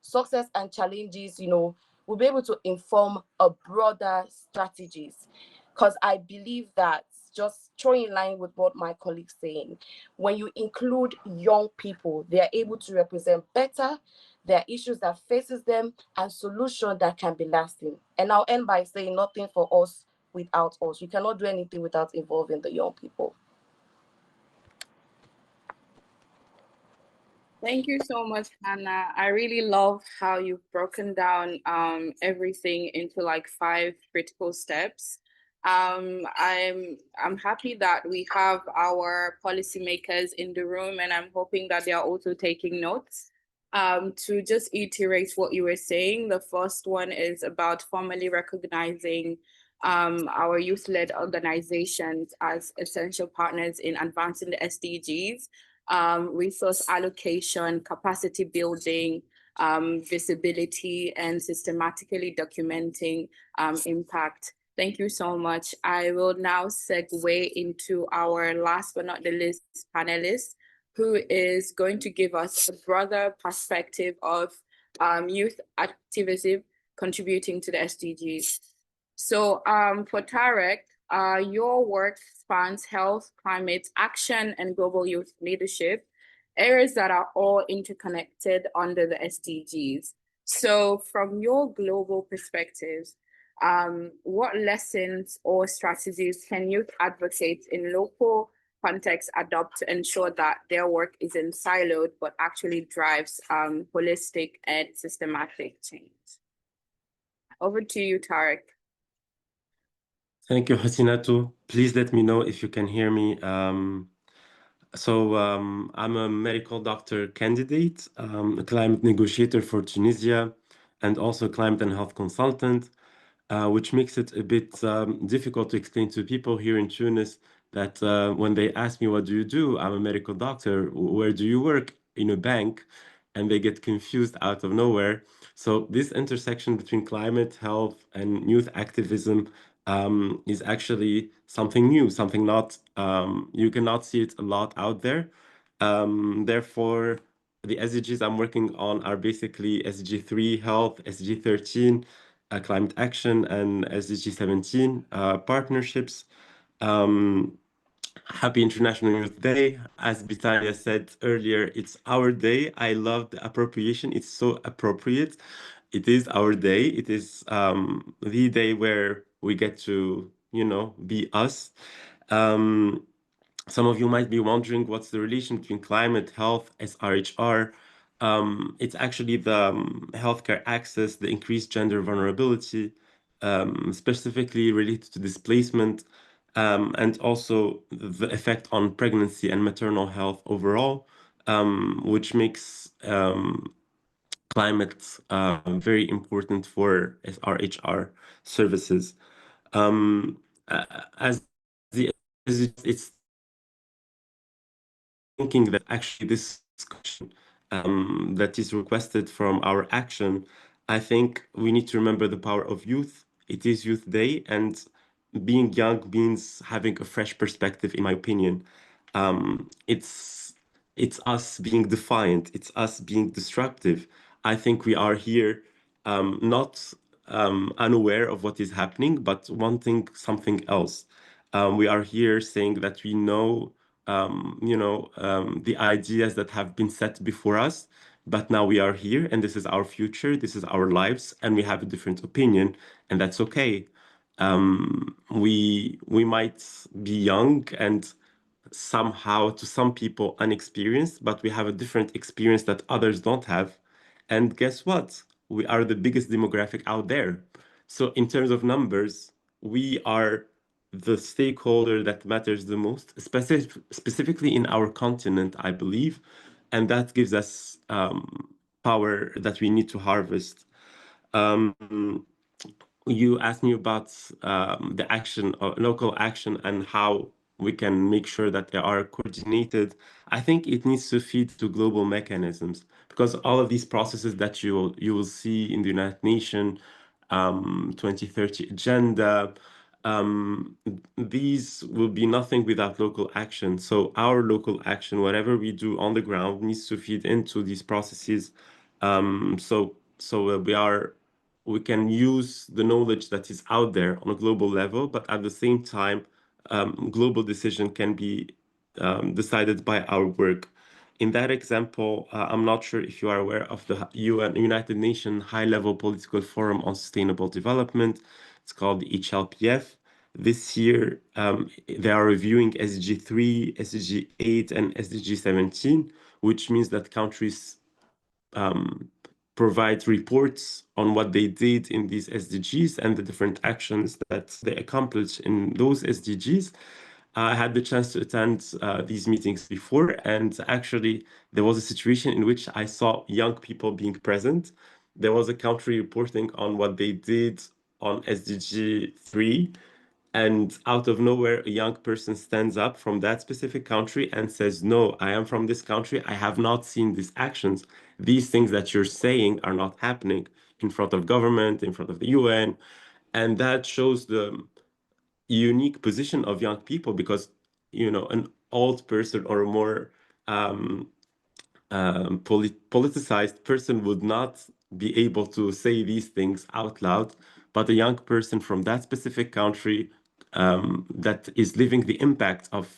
success and challenges, will be able to inform a broader strategies. Because I believe that, just throwing in line with what my colleagues saying, when you include young people, they are able to represent better their issues that faces them and solutions that can be lasting. And I'll end by saying nothing for us without us. We cannot do anything without involving the young people. Thank you so much, Hannah. I really love how you've broken down everything into like 5 critical steps. I'm happy that we have our policymakers in the room, and I'm hoping that they are also taking notes. To just iterate what you were saying, the first one is about formally recognizing our youth-led organizations as essential partners in advancing the SDGs, resource allocation, capacity building, visibility, and systematically documenting impact. Thank you so much. I will now segue into our last but not the least panelist, who is going to give us a broader perspective of youth activism contributing to the SDGs. So for Tarek, your work spans health, climate action, and global youth leadership, areas that are all interconnected under the SDGs. So from your global perspectives, what lessons or strategies can youth advocates in local context adopt to ensure that their work isn't siloed, but actually drives holistic and systematic change? Over to you, Tarek. Thank you, Hasinatou. Please let me know if you can hear me. I'm a medical doctor candidate, a climate negotiator for Tunisia, and also a climate and health consultant, which makes it a bit difficult to explain to people here in Tunis that when they ask me, what do you do? I'm a medical doctor. Where do you work? In a bank. And they get confused out of nowhere. So this intersection between climate, health, and youth activism is actually something new, something not, you cannot see it a lot out there. Therefore, the SDGs I'm working on are basically SDG 3, health, SDG 13, climate action, and SDG 17, partnerships. Happy International Youth Day. As Bitaya said earlier, it's our day. I love the appropriation. It's so appropriate. It is our day. It is the day where we get to, be us. Some of you might be wondering what's the relation between climate, health, SRHR. It's actually the healthcare access, the increased gender vulnerability, specifically related to displacement, and also the effect on pregnancy and maternal health overall, which makes climate very important for SRHR services. As it's thinking that actually this question that is requested from our action, I think we need to remember the power of youth. It is Youth Day, and being young means having a fresh perspective, in my opinion. It's us being defiant, it's us being disruptive. I think we are here not unaware of what is happening, but wanting something else. We are here saying that we know the ideas that have been set before us, but now we are here and this is our future, this is our lives, and we have a different opinion, and that's okay. We might be young and somehow to some people unexperienced, but we have a different experience that others don't have. And guess what? We are the biggest demographic out there. So in terms of numbers, we are the stakeholder that matters the most, specifically in our continent, I believe. And that gives us power that we need to harvest. You asked me about the action or local action and how we can make sure that they are coordinated. I think it needs to feed to global mechanisms, because all of these processes that you will see in the United Nations 2030 agenda, these will be nothing without local action. So our local action, whatever we do on the ground, needs to feed into these processes. We can use the knowledge that is out there on a global level, but at the same time, global decision can be decided by our work. In that example, I'm not sure if you are aware of the United Nations High-Level Political Forum on Sustainable Development. It's called the HLPF. This year, they are reviewing SDG 3, SDG 8, and SDG 17, which means that countries provide reports on what they did in these SDGs and the different actions that they accomplished in those SDGs. I had the chance to attend these meetings before, and actually there was a situation in which I saw young people being present. There was a country reporting on what they did on SDG 3, and out of nowhere, a young person stands up from that specific country and says, no, I am from this country. I have not seen these actions. These things that you're saying are not happening in front of government, in front of the UN. And that shows the unique position of young people, because, an old person or a more politicized person would not be able to say these things out loud, but a young person from that specific country that is living the impact of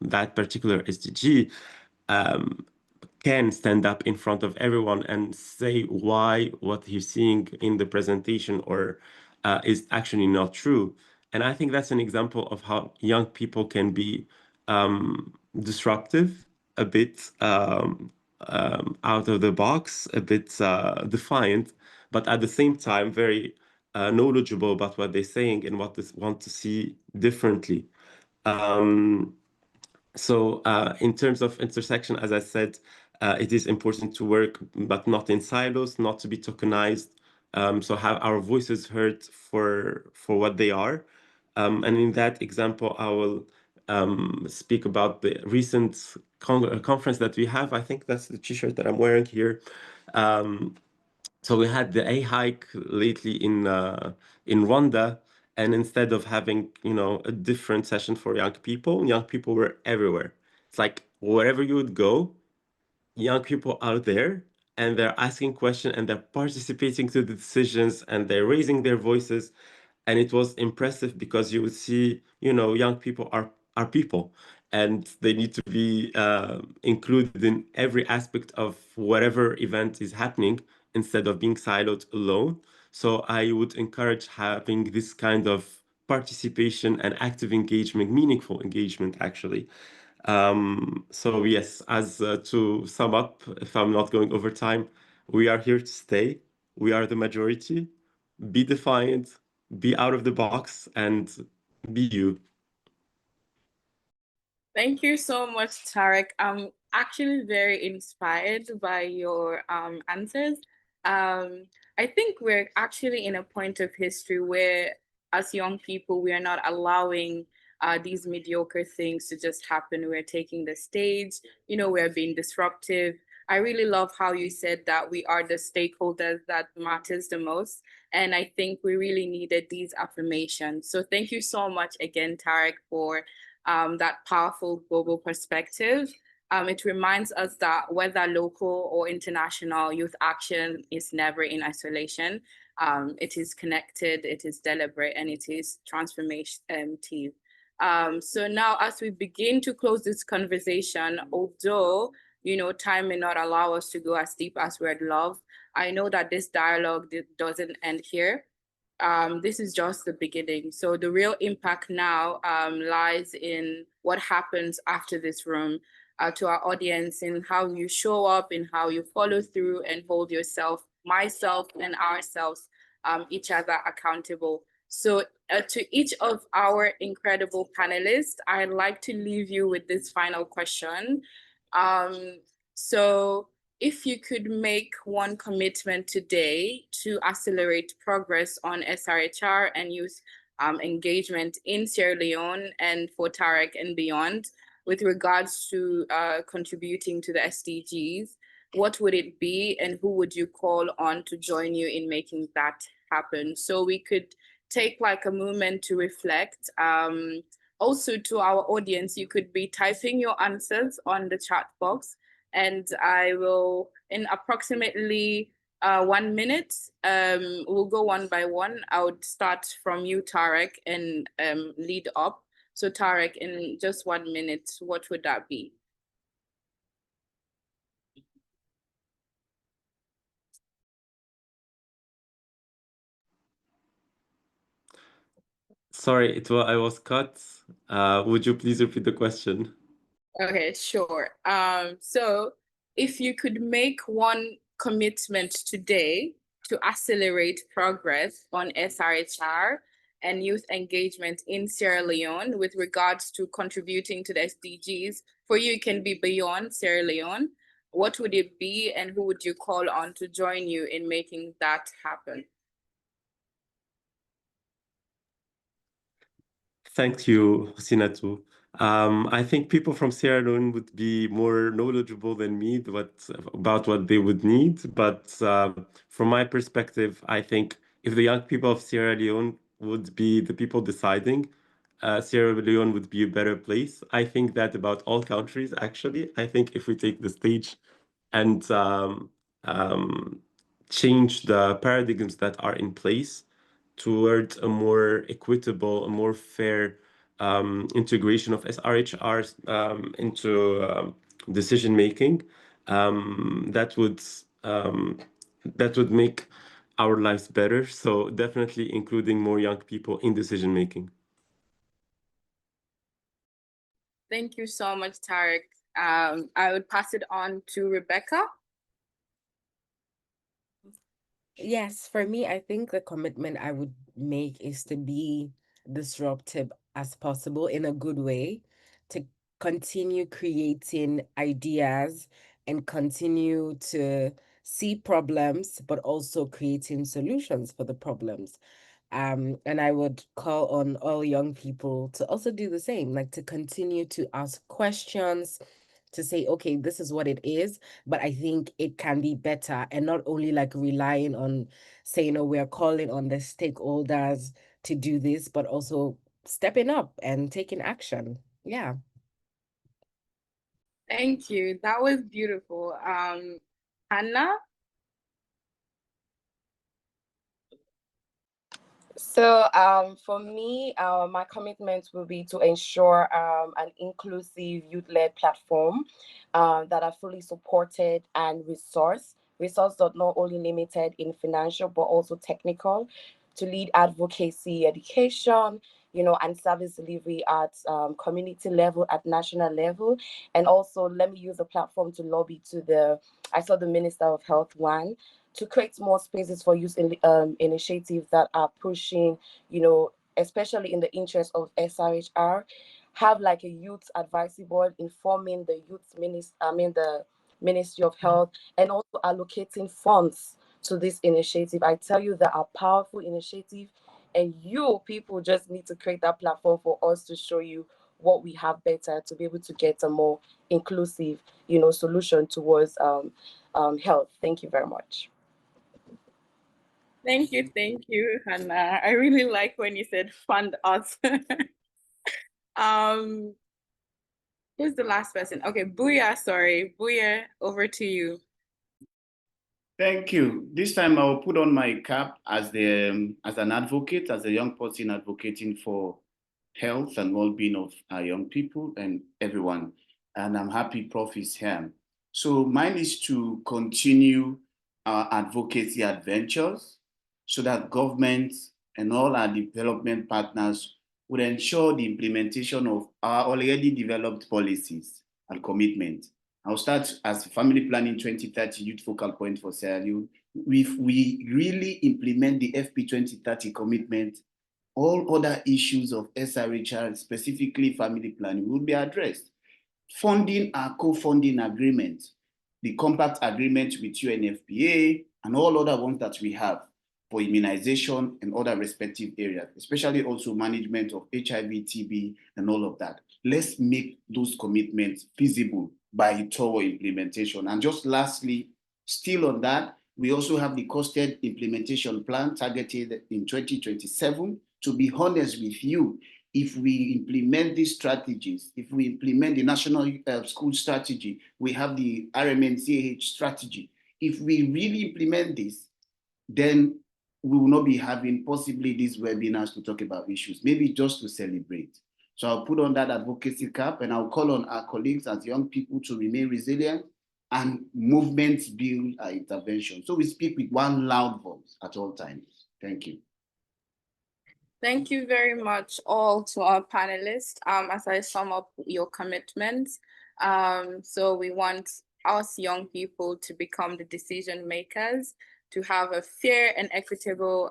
that particular SDG can stand up in front of everyone and say why what he's seeing in the presentation or is actually not true. And I think that's an example of how young people can be disruptive, a bit out of the box, a bit defiant, but at the same time very knowledgeable about what they're saying and what they want to see differently. In terms of intersection, as I said, it is important to work, but not in silos, not to be tokenized. So have our voices heard for what they are. And in that example, I will speak about the recent conference that we have. I think that's the t-shirt that I'm wearing here. So we had the A hike lately in Rwanda, and instead of having a different session for young people were everywhere. It's like wherever you would go, young people out there, and they're asking questions and they're participating to the decisions and they're raising their voices. And it was impressive because you would see, young people are people, and they need to be included in every aspect of whatever event is happening instead of being siloed alone. So I would encourage having this kind of participation and active engagement, meaningful engagement, actually. So yes, as to sum up, if I'm not going over time, we are here to stay. We are the majority. Be defiant, be out of the box, and be you. Thank you so much, Tarek. I'm actually very inspired by your answers. I think we're actually in a point of history where, as young people, we are not allowing these mediocre things to just happen. We're taking the stage, we're being disruptive. I really love how you said that we are the stakeholders that matters the most. And I think we really needed these affirmations. So thank you so much again, Tarek, for that powerful global perspective. It reminds us that whether local or international, youth action is never in isolation. It is connected, it is deliberate, and it is transformative. So now, as we begin to close this conversation, although time may not allow us to go as deep as we'd love, I know that this dialogue doesn't end here. This is just the beginning. So the real impact now lies in what happens after this room, to our audience, in how you show up, in how you follow through and hold yourself, myself and ourselves, each other accountable. So to each of our incredible panelists, I'd like to leave you with this final question. So if you could make one commitment today to accelerate progress on SRHR and youth engagement in Sierra Leone and for Tarek and beyond, with regards to contributing to the SDGs, what would it be and who would you call on to join you in making that happen? So we could take like a moment to reflect. Also to our audience, you could be typing your answers on the chat box, and I will, in approximately 1 minute, we'll go one by one. I would start from you, Tarek, and lead up. So Tarek, in just 1 minute, what would that be? Sorry, I was cut. Would you please repeat the question? Okay, sure. So if you could make one commitment today to accelerate progress on SRHR and youth engagement in Sierra Leone with regards to contributing to the SDGs, for you, it can be beyond Sierra Leone, what would it be and who would you call on to join you in making that happen? Thank you, Sinatu. I think people from Sierra Leone would be more knowledgeable than me about what they would need. But from my perspective, I think if the young people of Sierra Leone would be the people deciding, Sierra Leone would be a better place. I think that about all countries, actually. I think if we take the stage and change the paradigms that are in place towards a more equitable, a more fair integration of SRHRs into decision making, that would make our lives better. So definitely including more young people in decision making. Thank you so much, Tarek. I would pass it on to Rebecca. Yes, for me, I think the commitment I would make is to be disruptive as possible in a good way, to continue creating ideas and continue to see problems, but also creating solutions for the problems. And I would call on all young people to also do the same, like to continue to ask questions, to say, okay, this is what it is, but I think it can be better, and not only like relying on saying, oh, we're calling on the stakeholders to do this, but also stepping up and taking action. Yeah. Thank you. That was beautiful. Hannah? So for me, my commitment will be to ensure an inclusive youth-led platform that are fully supported and resourced not only limited in financial, but also technical, to lead advocacy, education, and service delivery at community level, at national level. And also let me use the platform to lobby I saw the Minister of Health to create more spaces for youth initiatives that are pushing, especially in the interest of SRHR, have like a youth advisory board informing the the Ministry of Health, and also allocating funds to this initiative. I tell you, that are powerful initiative, and you people just need to create that platform for us to show you what we have better to be able to get a more inclusive, solution towards health. Thank you very much. Thank you, Hannah. I really like when you said fund us. Who's the last person? Okay, Buya, sorry. Buya, over to you. Thank you. This time I will put on my cap as an advocate, as a young person advocating for health and well-being of our young people and everyone. And I'm happy Prof is here. So mine is to continue our advocacy adventures so that governments and all our development partners would ensure the implementation of our already developed policies and commitments. I'll start as Family Planning 2030 Youth Focal Point for Sierra Leone. If we really implement the FP 2030 commitment, all other issues of SRHR, specifically family planning, will be addressed. Funding our co-funding agreement, the compact agreement with UNFPA, and all other ones that we have for immunization and other respective areas, especially also management of HIV, TB, and all of that. Let's make those commitments feasible by thorough implementation. And just lastly, still on that, we also have the costed implementation plan targeted in 2027. To be honest with you, if we implement these strategies, if we implement the national school strategy, we have the RMNCAH strategy. If we really implement this, then we will not be having possibly these webinars to talk about issues, maybe just to celebrate. So I'll put on that advocacy cap, and I'll call on our colleagues as young people to remain resilient and movements build our intervention. So we speak with one loud voice at all times. Thank you. Thank you very much all to our panelists. As I sum up your commitments, so we want us young people to become the decision makers, to have a fair and equitable,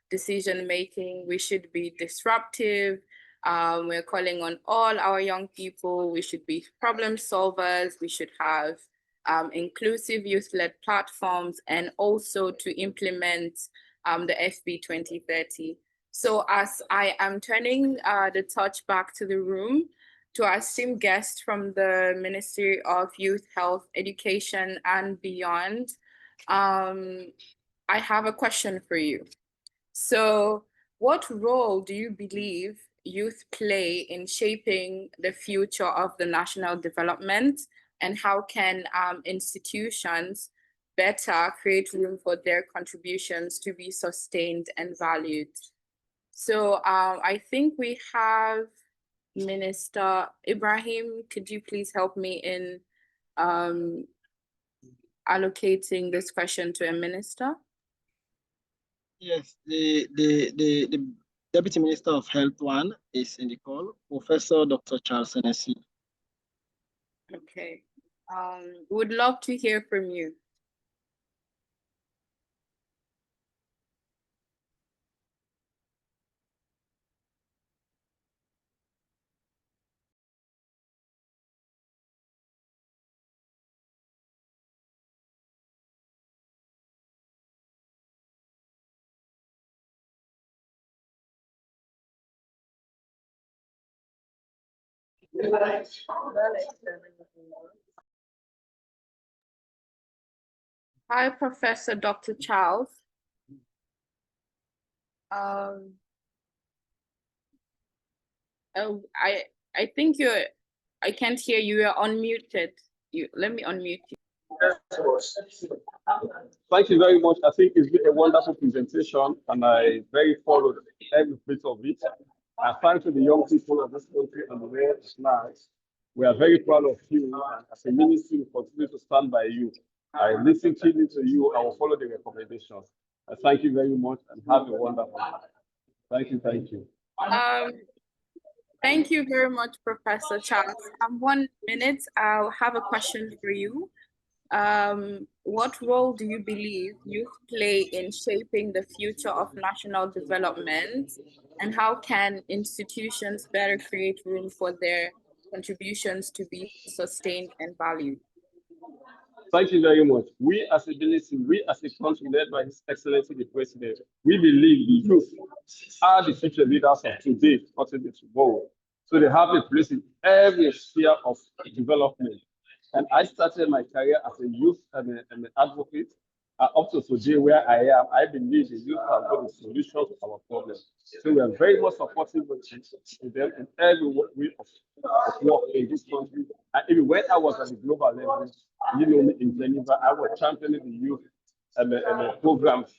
decision making. We should be disruptive. We're calling on all our young people. We should be problem solvers. We should have inclusive youth-led platforms, and also to implement the FB 2030. So as I am turning the touch back to the room to our esteemed guest from the Ministry of Youth, Health, Education, and beyond, I have a question for you. So what role do you believe youth play in shaping the future of the national development, and how can institutions better create room for their contributions to be sustained and valued? So I think we have Minister Ibrahim. Could you please help me in allocating this question to a minister? Yes, the Deputy Minister of Health one is in the call, Professor Dr. Charles Hennessy. Okay, would love to hear from you. Hi, Professor Dr. Charles. I think I can't hear you. You're unmuted. Let me unmute you. Thank you very much. I think it's been a wonderful presentation, and I very followed every bit of it. I thank the young people of this country and the way it's nice. We are very proud of you. And as a ministry, we continue to stand by you. I listen to you. I will follow the recommendations. I thank you very much, and have a wonderful day. Thank you. Thank you. Thank you very much, Professor Charles. 1 minute, I'll have a question for you. What role do you believe youth play in shaping the future of national development, And how can institutions better create room for their contributions to be sustained and valued? Thank you very much. We as a ministry, we as a country led by His Excellency the President, we believe the youth are the future leaders of today, not of tomorrow. So they have a place in every sphere of development. And I started my career as a youth and an advocate. Up to today, where I am, I believe the youth have got the solution to our problems. So we are very much supportive with them in every way of work in this country. And even when I was at the global level, you know me in Geneva, I was championing the youth and the programs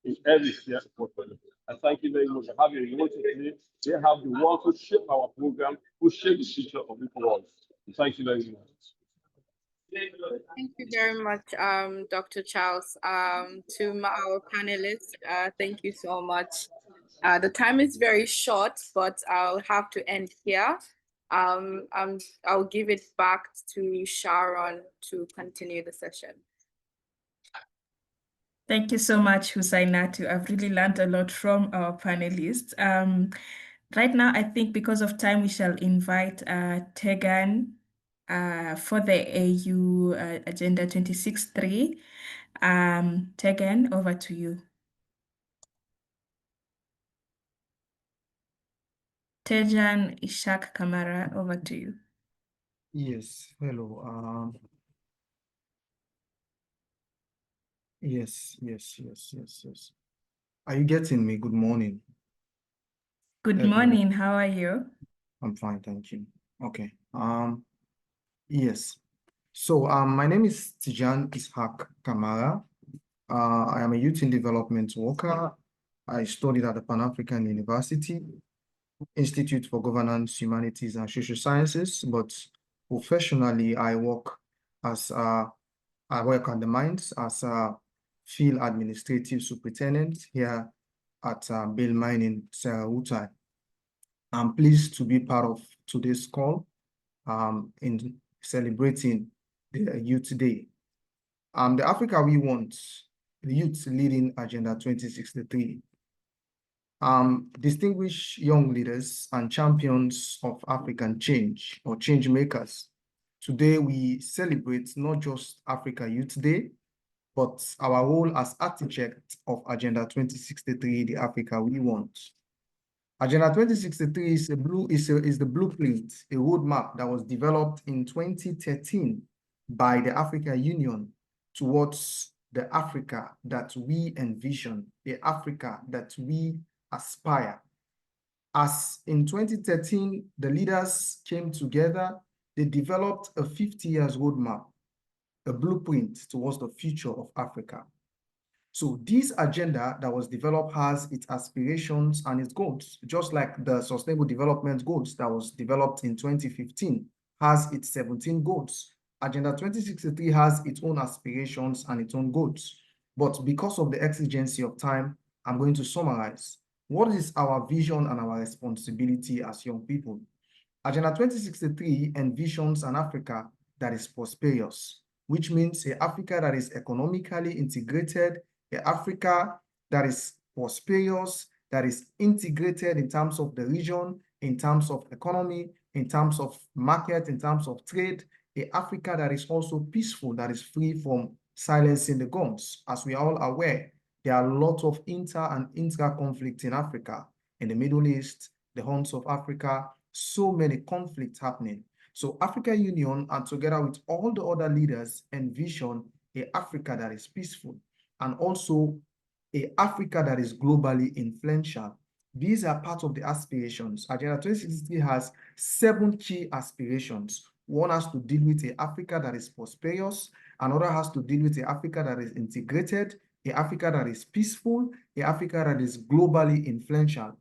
in every sphere of work. And thank you very much for having a role to play. They have the one to shape our program, who shape the future of the world. Thank you very much. Thank you very much, Dr. Charles. To our panelists, thank you so much. The time is very short, but I'll have to end here. I'll give it back to Sharon to continue the session. Thank you so much, Husainatu. I've really learned a lot from our panelists. Right now, I think because of time, we shall invite Tegan for the AU Agenda 26.3. Tegan, over to you. Tejan Ishak Kamara, over to you. Yes, hello. Yes. Are you getting me? Good morning. Good morning. How are you? I'm fine, thank you. Okay. Yes. So my name is Tijan Ishak Kamara. I am a youth in development worker. I studied at the Pan-African University, Institute for Governance, Humanities, and Social Sciences, but professionally, I work at the mines as a field administrative superintendent here at Bill Mining, Sierra Leone. I'm pleased to be part of today's call in celebrating the Youth Day. The Africa we want, the youth leading Agenda 2063. Distinguished young leaders and champions of African change or change makers. Today, we celebrate not just Africa Youth Day, but our role as architect of Agenda 2063, the Africa we want. Agenda 2063 is the blueprint, a roadmap that was developed in 2013 by the African Union towards the Africa that we envision, the Africa that we aspire. As in 2013, the leaders came together, they developed a 50 years roadmap, a blueprint towards the future of Africa. So this agenda that was developed has its aspirations and its goals, just like the Sustainable Development Goals that was developed in 2015 has its 17 goals. Agenda 2063 has its own aspirations and its own goals. But because of the exigency of time, I'm going to summarize. What is our vision and our responsibility as young people? Agenda 2063 envisions an Africa that is prosperous, which means an Africa that is economically integrated, an Africa that is prosperous, that is integrated in terms of the region, in terms of economy, in terms of market, in terms of trade, an Africa that is also peaceful, that is free from silencing the guns. As we are all aware, there are a lot of inter and intra-conflict in Africa, in the Middle East, the Horns of Africa, so many conflicts happening. So African Union, and together with all the other leaders, envision an Africa that is peaceful and also an Africa that is globally influential. These are part of the aspirations. Agenda 2063 has 7 key aspirations. One has to deal with an Africa that is prosperous. Another has to deal with an Africa that is integrated, an Africa that is peaceful, an Africa that is globally influential,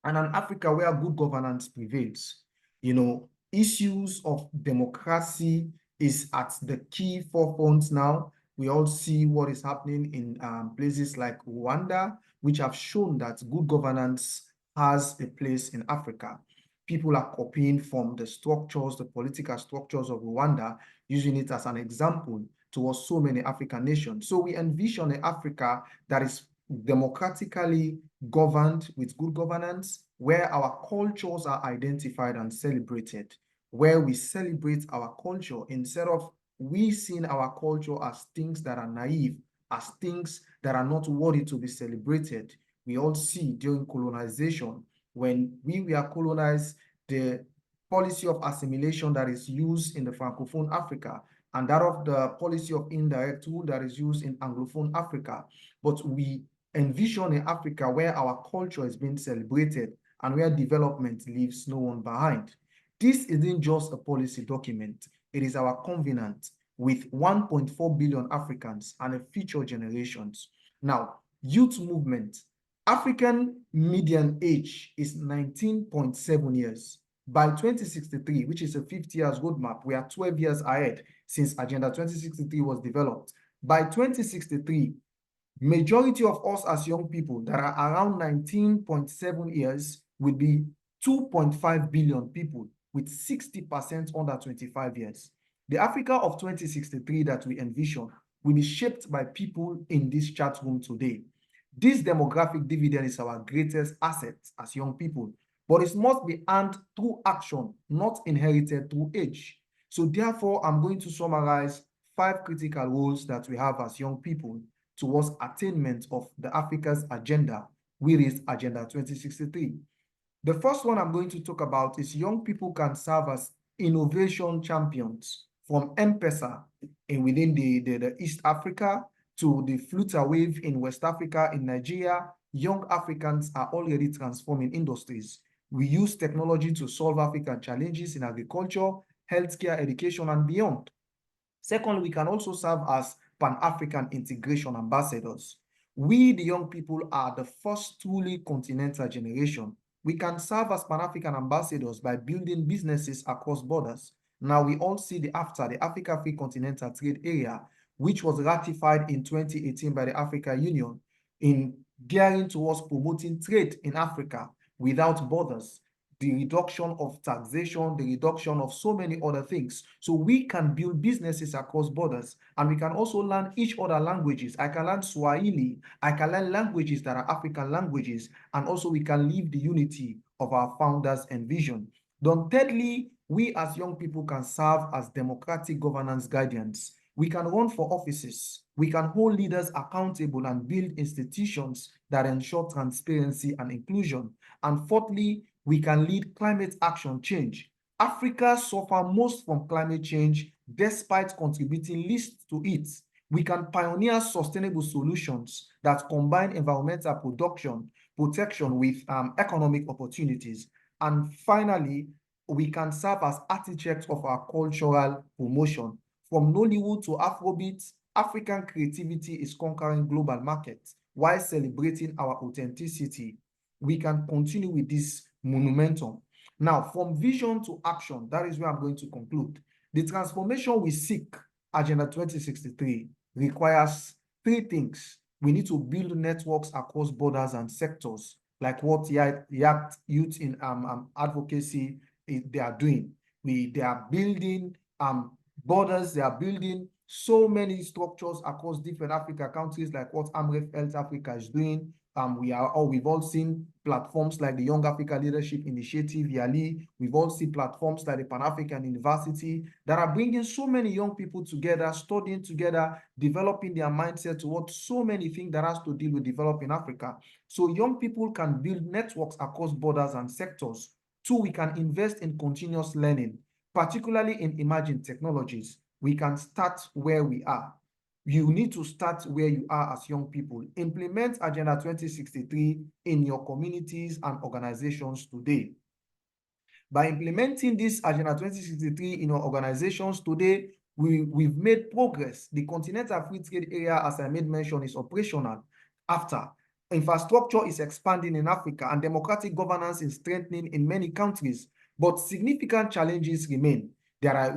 and an Africa where good governance prevails. You know, issues of democracy is at the key forefront now. We all see what is happening in places like Rwanda, which have shown that good governance has a place in Africa. People are copying from the structures, the political structures of Rwanda, using it as an example towards so many African nations. So we envision an Africa that is democratically governed with good governance, where our cultures are identified and celebrated, where we celebrate our culture instead of we seeing our culture as things that are naive, as things that are not worthy to be celebrated. We all see during colonization, when we were colonized, the policy of assimilation that is used in the Francophone Africa and that of the policy of indirect rule that is used in Anglophone Africa. But we envision in Africa where our culture is being celebrated and where development leaves no one behind. This isn't just a policy document. It is our covenant with 1.4 billion Africans and a future generations. Now, youth movement. African median age is 19.7 years. By 2063, which is a 50 years roadmap, we are 12 years ahead since Agenda 2063 was developed. By 2063, majority of us as young people that are around 19.7 years will be 2.5 billion people with 60% under 25 years. The Africa of 2063 that we envision will be shaped by people in this chat room today. This demographic dividend is our greatest asset as young people, but it must be earned through action, not inherited through age. So therefore, I'm going to summarize 5 critical roles that we have as young people towards attainment of the Africa's agenda, which is Agenda 2063. The first one I'm going to talk about is young people can serve as innovation champions from M-Pesa within the East Africa to the Flutter Wave in West Africa, in Nigeria. Young Africans are already transforming industries. We use technology to solve African challenges in agriculture, healthcare, education, and beyond. Second, we can also serve as Pan-African integration ambassadors. We, the young people, are the first truly continental generation. We can serve as Pan-African ambassadors by building businesses across borders. Now, we all see the AfTA, the Africa Free Continental Trade Area, which was ratified in 2018 by the African Union, in gearing towards promoting trade in Africa without borders, the reduction of taxation, the reduction of so many other things. So we can build businesses across borders, and we can also learn each other languages. I can learn Swahili, I can learn languages that are African languages, and also we can live the unity of our founders and vision. Then thirdly, we as young people can serve as democratic governance guardians. We can run for offices. We can hold leaders accountable and build institutions that ensure transparency and inclusion. And fourthly, we can lead climate action change. Africa suffers most from climate change despite contributing least to it. We can pioneer sustainable solutions that combine environmental protection with economic opportunities. And finally, we can serve as architects of our cultural promotion. From Nollywood to Afrobeat, African creativity is conquering global markets while celebrating our authenticity. We can continue with this momentum. Now, from vision to action, that is where I'm going to conclude. The transformation we seek, Agenda 2063, requires 3 things. We need to build networks across borders and sectors, like what Youth in Advocacy they are doing. They are building borders, they are building so many structures across different Africa countries, like what AMREF Health Africa is doing. We've all seen platforms like the Young Africa Leadership Initiative, YALI. We've all seen platforms like the Pan-African University that are bringing so many young people together, studying together, developing their mindset towards so many things that has to deal with developing Africa. So young people can build networks across borders and sectors. 2, we can invest in continuous learning, particularly in emerging technologies. We can start where we are. You need to start where you are as young people. Implement Agenda 2063 in your communities and organizations today. By implementing this Agenda 2063 in your organizations today, we've made progress. The Continental Free Trade Area, as I made mention, is operational. After infrastructure is expanding in Africa and democratic governance is strengthening in many countries, but significant challenges remain.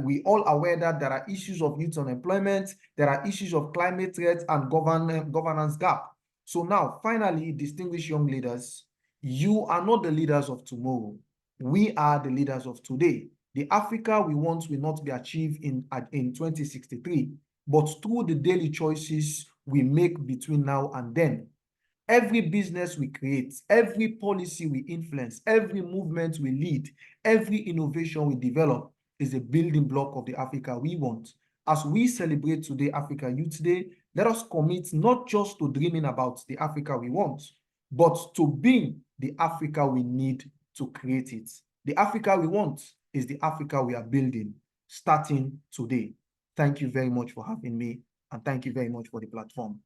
We all aware that there are issues of youth unemployment, there are issues of climate threats and governance gap. So now, finally, distinguished young leaders, you are not the leaders of tomorrow. We are the leaders of today. The Africa we want will not be achieved in 2063, but through the daily choices we make between now and then. Every business we create, every policy we influence, every movement we lead, every innovation we develop is a building block of the Africa we want. As we celebrate today Africa Youth Day, let us commit not just to dreaming about the Africa we want, but to being the Africa we need to create it. The Africa we want is the Africa we are building, starting today. Thank you very much for having me, and thank you very much for the platform.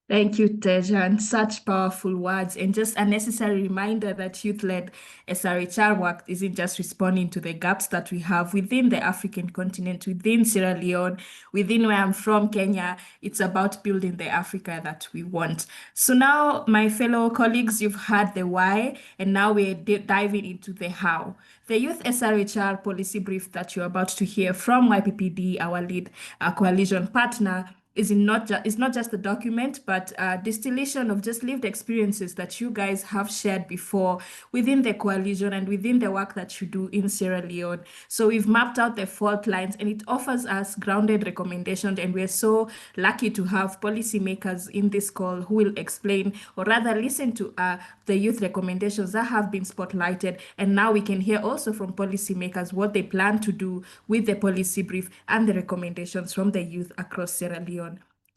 Thank you, Tejan. Such powerful words, and just a necessary reminder that youth-led SRHR work isn't just responding to the gaps that we have within the African continent, within Sierra Leone, within where I'm from, Kenya. It's about building the Africa that we want. So now, my fellow colleagues, you've heard the why, and now we're diving into the how. The Youth SRHR Policy Brief that you're about to hear from YPPD, our lead coalition partner, is not just a document, but a distillation of just lived experiences that you guys have shared before within the coalition and within the work that you do in Sierra Leone. So we've mapped out the fault lines, and it offers us grounded recommendations, and we're so lucky to have policymakers in this call who will explain, or rather listen to the youth recommendations that have been spotlighted, and now we can hear also from policymakers what they plan to do with the policy brief and the recommendations from the youth across Sierra Leone.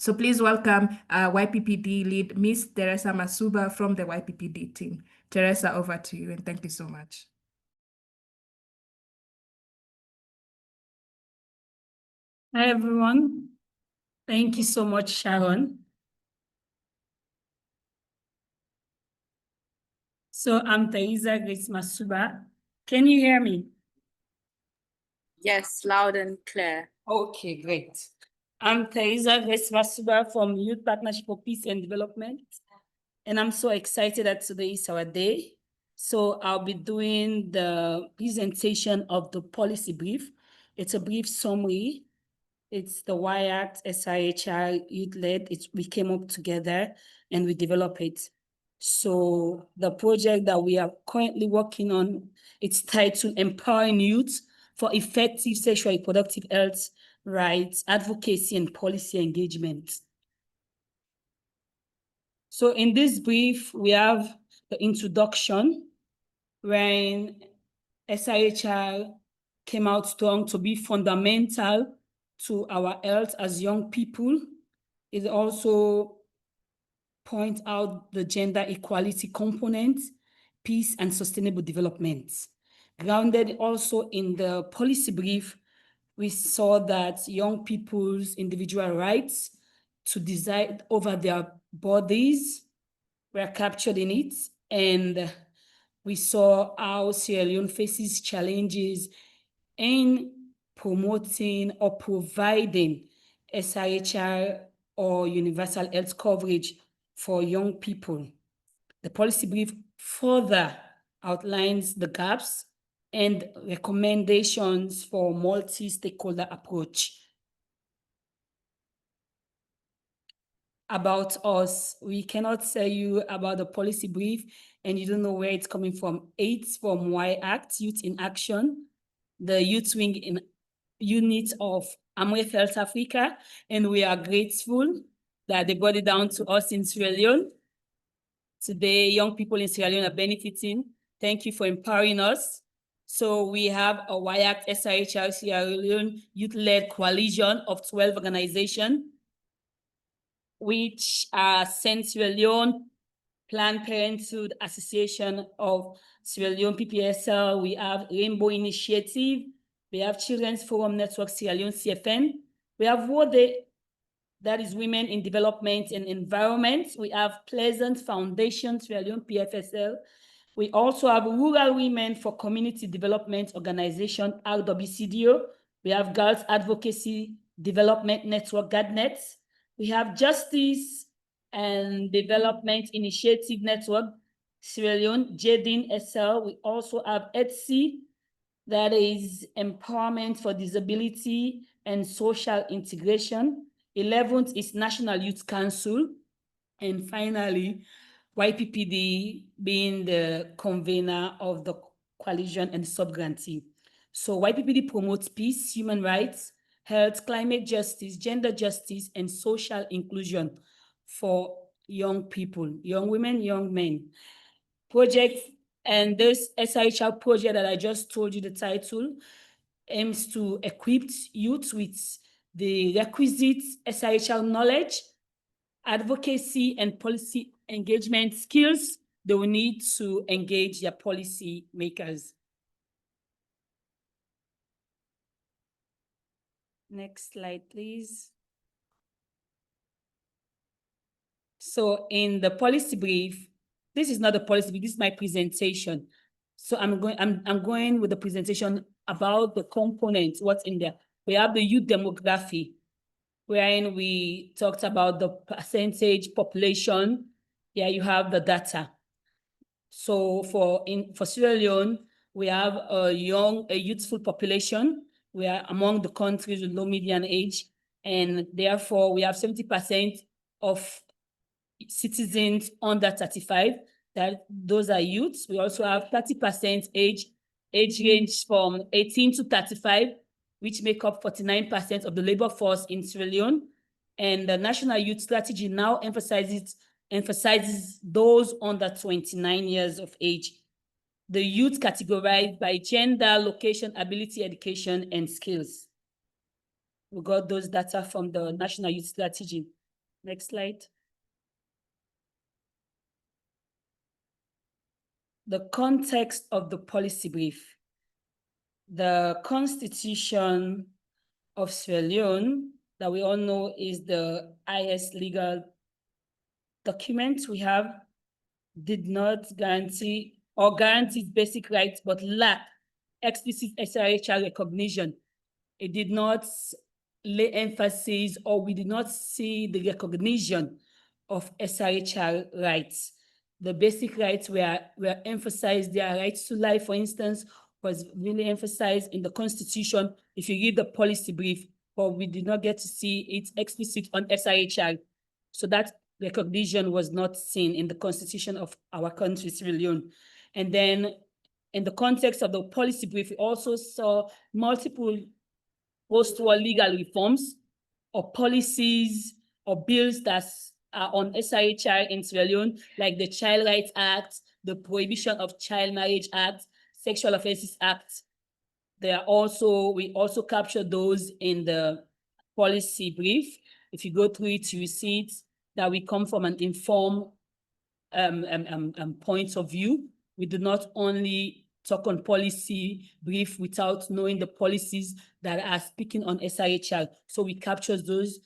So please welcome YPPD lead, Ms. Teresa Masuba from the YPPD team. Teresa, over to you, and thank you so much. Hi, everyone. Thank you so much, Sharon. So I'm Teresa Grace Masuba. Can you hear me? Yes, loud and clear. Okay, great. I'm Teresa Grace Masuba from Youth Partnership for Peace and Development. And I'm so excited that today is our day. So I'll be doing the presentation of the policy brief. It's a brief summary. It's the YACT SRHR Youth-Led. We came up together and we developed it. So the project that we are currently working on, it's titled Empowering Youth for Effective Sexual Reproductive Health, Rights, Advocacy, and Policy Engagement. So in this brief, we have the introduction, when SRHR came out strong to be fundamental to our health as young people. It also points out the gender equality component, peace and sustainable development. Grounded also in the policy brief, we saw that young people's individual rights to decide over their bodies were captured in it. And we saw how Sierra Leone faces challenges in promoting or providing SRHR or universal health coverage for young people. The policy brief further outlines the gaps and recommendations for multi-stakeholder approach. About us, we cannot tell you about the policy brief and you don't know where it's coming from. It's from YACT, Youth in Action, the youth wing in unit of Amref Health Africa, and we are grateful that they brought it down to us in Sierra Leone. Today, young people in Sierra Leone are benefiting. Thank you for empowering us. So we have a YACT SRHR Sierra Leone Youth-Led Coalition of 12 organizations, which are Sierra Leone Planned Parenthood Association of Sierra Leone, PPSL. We have Rainbow Initiative. We have Children's Forum Network Sierra Leone, CFN. We have WODE, that is Women in Development and Environment. We have Pleasant Foundation, Sierra Leone, PFSL. We also have Rural Women for Community Development Organization, RWCDO. We have Girls Advocacy Development Network, GADNET. We have Justice and Development Initiative Network, Sierra Leone, JDIN SL. We also have ETSI, that is Empowerment for Disability and Social Integration. 11th is National Youth Council. And finally, YPPD being the convener of the coalition and sub-grantee. So YPPD promotes peace, human rights, health, climate justice, gender justice, and social inclusion for young people, young women, young men. Project, and this SRHR project that I just told you the title aims to equip youth with the requisite SRHR knowledge, advocacy, and policy engagement skills they will need to engage their policy makers. Next slide, please. So in the policy brief, this is not a policy brief, this is my presentation. So I'm going with the presentation about the components, what's in there. We have the youth demography, wherein we talked about the percentage population. Here you have the data. So for Sierra Leone, we have a youthful population. We are among the countries with low median age, and therefore we have 70% of citizens under 35, that those are youths. We also have 30% age range from 18 to 35, which make up 49% of the labor force in Sierra Leone. And the National Youth Strategy now emphasizes those under 29 years of age. The youth categorized by gender, location, ability, education, and skills. We got those data from the National Youth Strategy. Next slide. The context of the policy brief. The Constitution of Sierra Leone, that we all know is the highest legal document we have, did not guarantee or guarantees basic rights, but lack explicit SRHR recognition. It did not lay emphasis, or we did not see the recognition of SRHR rights. The basic rights were emphasized. Their rights to life, for instance, was really emphasized in the Constitution. If you read the policy brief, but we did not get to see it explicit on SRHR. So that recognition was not seen in the Constitution of our country, Sierra Leone. And then in the context of the policy brief, we also saw multiple post-war legal reforms or policies or bills that are on SRHR in Sierra Leone, like the Child Rights Act, the Prohibition of Child Marriage Act, Sexual Offences Act. We also captured those in the policy brief. If you go through it, you see it, that we come from an informed point of view. We do not only talk on policy brief without knowing the policies that are speaking on SRHR. So we capture those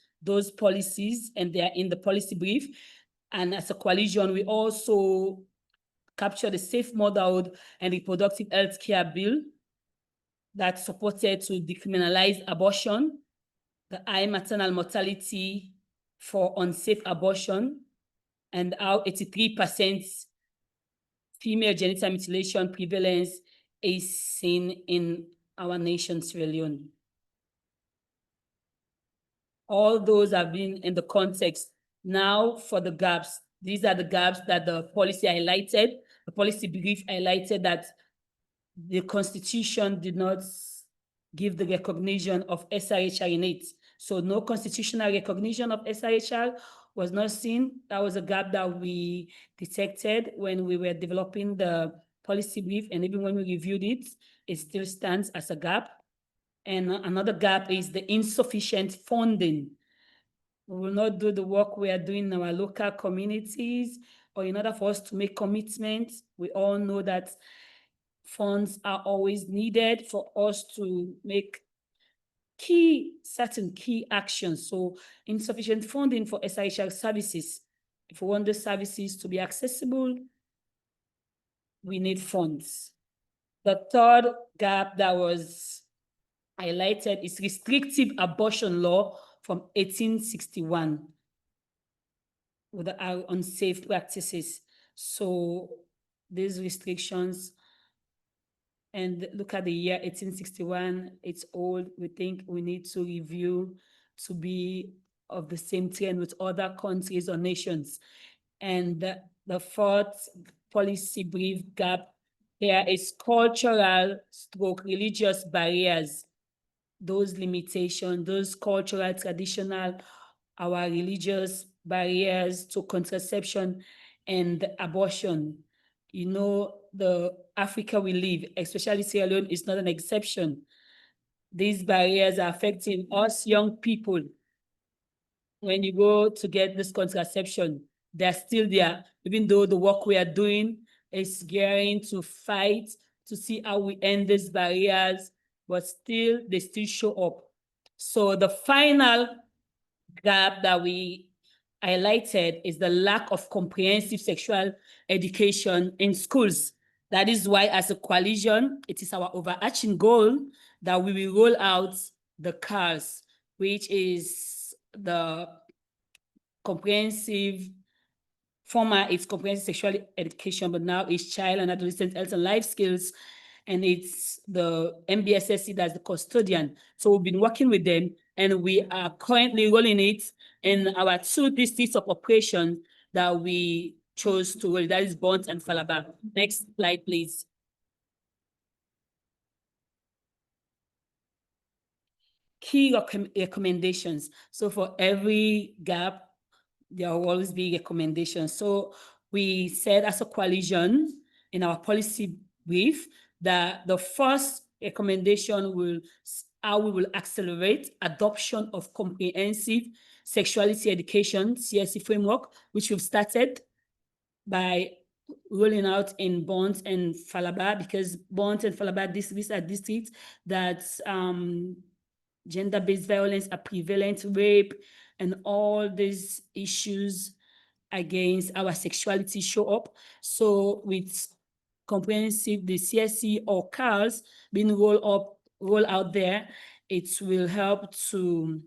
policies, and they are in the policy brief. And as a coalition, we also capture the Safe Motherhood and Reproductive Health Care Bill that supported to decriminalize abortion, the high maternal mortality for unsafe abortion, and how 83% female genital mutilation prevalence is seen in our nation, Sierra Leone. All those have been in the context. Now for the gaps. These are the gaps that the policy highlighted. The policy brief highlighted that the Constitution did not give the recognition of SRHR in it. So no constitutional recognition of SRHR was not seen. That was a gap that we detected when we were developing the policy brief, and even when we reviewed it, it still stands as a gap. And another gap is the insufficient funding. We will not do the work we are doing in our local communities, or in order for us to make commitments. We all know that funds are always needed for us to make certain key actions. So insufficient funding for SRHR services. If we want the services to be accessible, we need funds. The third gap that was highlighted is restrictive abortion law from 1861 with our unsafe practices. So these restrictions, and look at the year 1861, it's old. We think we need to review to be of the same trend with other countries or nations. And the fourth policy brief gap here is cultural/religious barriers. Those limitations, those cultural, traditional, our religious barriers to contraception and abortion. You know, the Africa we live, especially Sierra Leone, is not an exception. These barriers are affecting us young people. When you go to get this contraception, they're still there, even though the work we are doing is gearing to fight to see how we end these barriers, but still, they still show up. So the final gap that we highlighted is the lack of comprehensive sexual education in schools. That is why, as a coalition, it is our overarching goal that we will roll out the CARS, which is the comprehensive former, it's comprehensive sexual education, but now it's child and adolescent health and life skills. And it's the MBSSC that's the custodian. So we've been working with them, and we are currently rolling it in our 2 districts of operation that we chose to roll. That is Bont and Falaba. Next slide, please. Key recommendations. So for every gap, there will always be recommendations. So we said as a coalition in our policy brief that the first recommendation will how we will accelerate adoption of comprehensive sexuality education, CSE framework, which we've started by rolling out in Bont and Falaba, because Bont and Falaba, these are districts that gender-based violence are prevalent, rape, and all these issues against our sexuality show up. So with comprehensive, the CSE or CARS being rolled out there, it will help to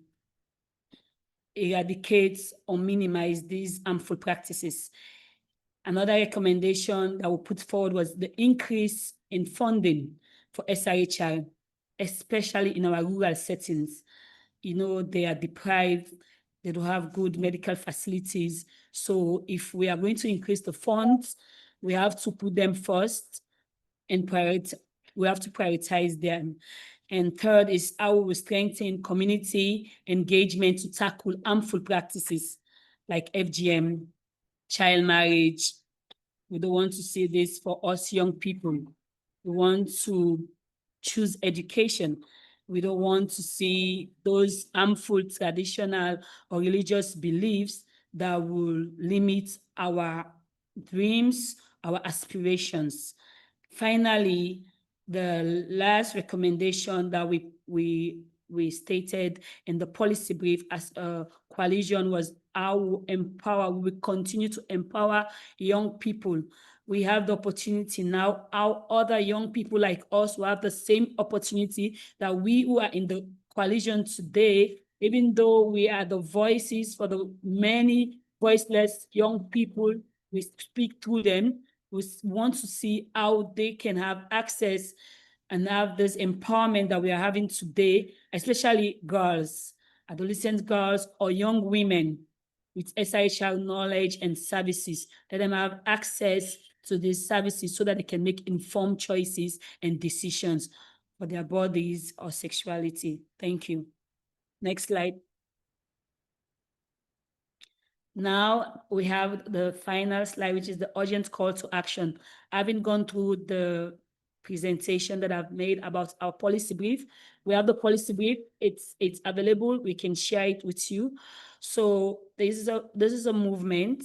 eradicate or minimize these harmful practices. Another recommendation that we put forward was the increase in funding for SRHR, especially in our rural settings. You know, they are deprived, they don't have good medical facilities. So if we are going to increase the funds, we have to put them first and we have to prioritize them. And third is how we strengthen community engagement to tackle harmful practices like FGM, child marriage. We don't want to see this for us young people. We want to choose education. We don't want to see those harmful traditional or religious beliefs that will limit our dreams, our aspirations. Finally, the last recommendation that we stated in the policy brief as a coalition was how we continue to empower young people. We have the opportunity now, how other young people like us will have the same opportunity that we who are in the coalition today, even though we are the voices for the many voiceless young people, we speak through them. We want to see how they can have access and have this empowerment that we are having today, especially girls, adolescent girls or young women with SRHR knowledge and services. Let them have access to these services so that they can make informed choices and decisions for their bodies or sexuality. Thank you. Next slide. Now we have the final slide, which is the urgent call to action. Having gone through the presentation that I've made about our policy brief, we have the policy brief. It's available. We can share it with you. So this is a movement.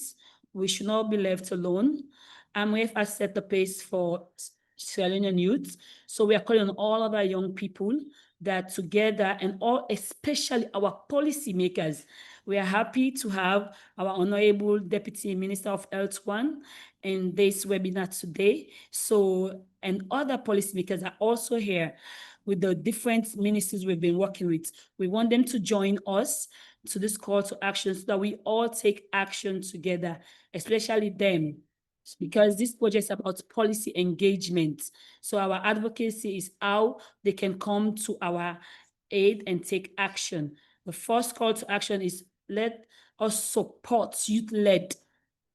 We should not be left alone. AMREF has set the pace for Sierra Leonean youth. So we are calling on all of our young people that together, and all, especially our policymakers, we are happy to have our Honorable Deputy Minister of Health in this webinar today. So, and other policymakers are also here with the different ministries we've been working with. We want them to join us to this call to action so that we all take action together, especially them, because this project is about policy engagement. So our advocacy is how they can come to our aid and take action. The first call to action is let us support youth-led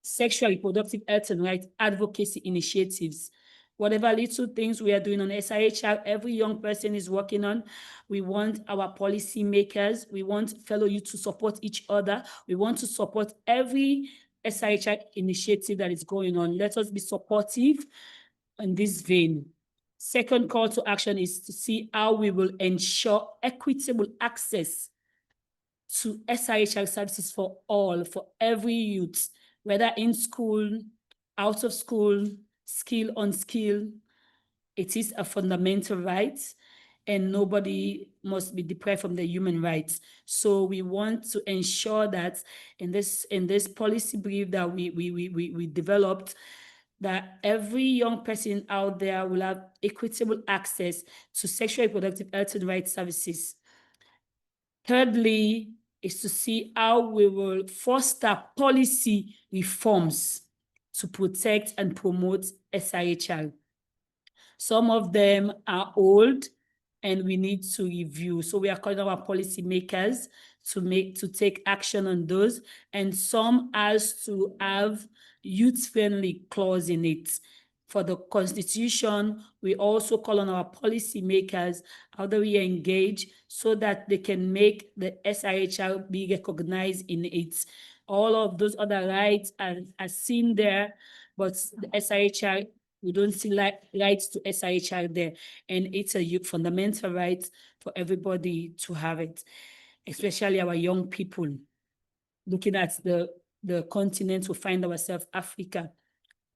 sexual reproductive health and rights advocacy initiatives. whatever little things we are doing on SRHR, every young person is working on. We want our policymakers, we want fellow youth to support each other. We want to support every SRHR initiative that is going on. Let us be supportive in this vein. Second call to action is to see how we will ensure equitable access to SRHR services for all, for every youth, whether in school, out of school, skill, unskill. It is a fundamental right, and nobody must be deprived from the human rights. So we want to ensure that in this policy brief that we developed, that every young person out there will have equitable access to sexual and reproductive health and rights services. Thirdly, is to see how we will foster policy reforms to protect and promote SRHR. Some of them are old and we need to review. So we are calling our policymakers to take action on those, and some has to have youth-friendly clause in it. For the Constitution, we also call on our policymakers, how do we engage so that they can make the SRHR be recognized in it. All of those other rights are seen there, but the SRHR, we don't see rights to SRHR there. And it's a fundamental right for everybody to have it, especially our young people. Looking at the continent, we find ourselves, Africa.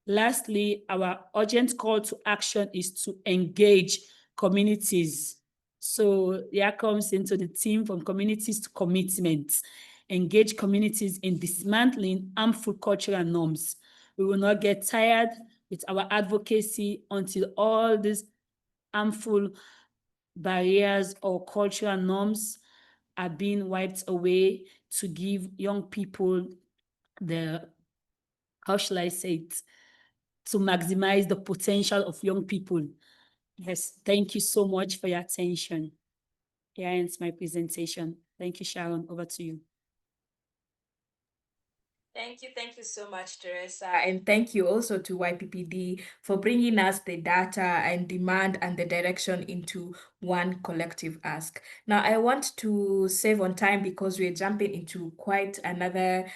Lastly, our urgent call to action is to engage communities. So here comes into the theme from communities to commitment. Engage communities in dismantling harmful cultural norms. We will not get tired with our advocacy until all these harmful barriers or cultural norms are being wiped away, to give young people the, how shall I say it, to maximize the potential of young people. Yes, thank you so much for your attention. Here ends my presentation. Thank you, Sharon. Over to you. Thank you so much, Teresa. And thank you also to YPPD for bringing us the data and demand and the direction into one collective ask. Now, I want to save on time because we're jumping into quite another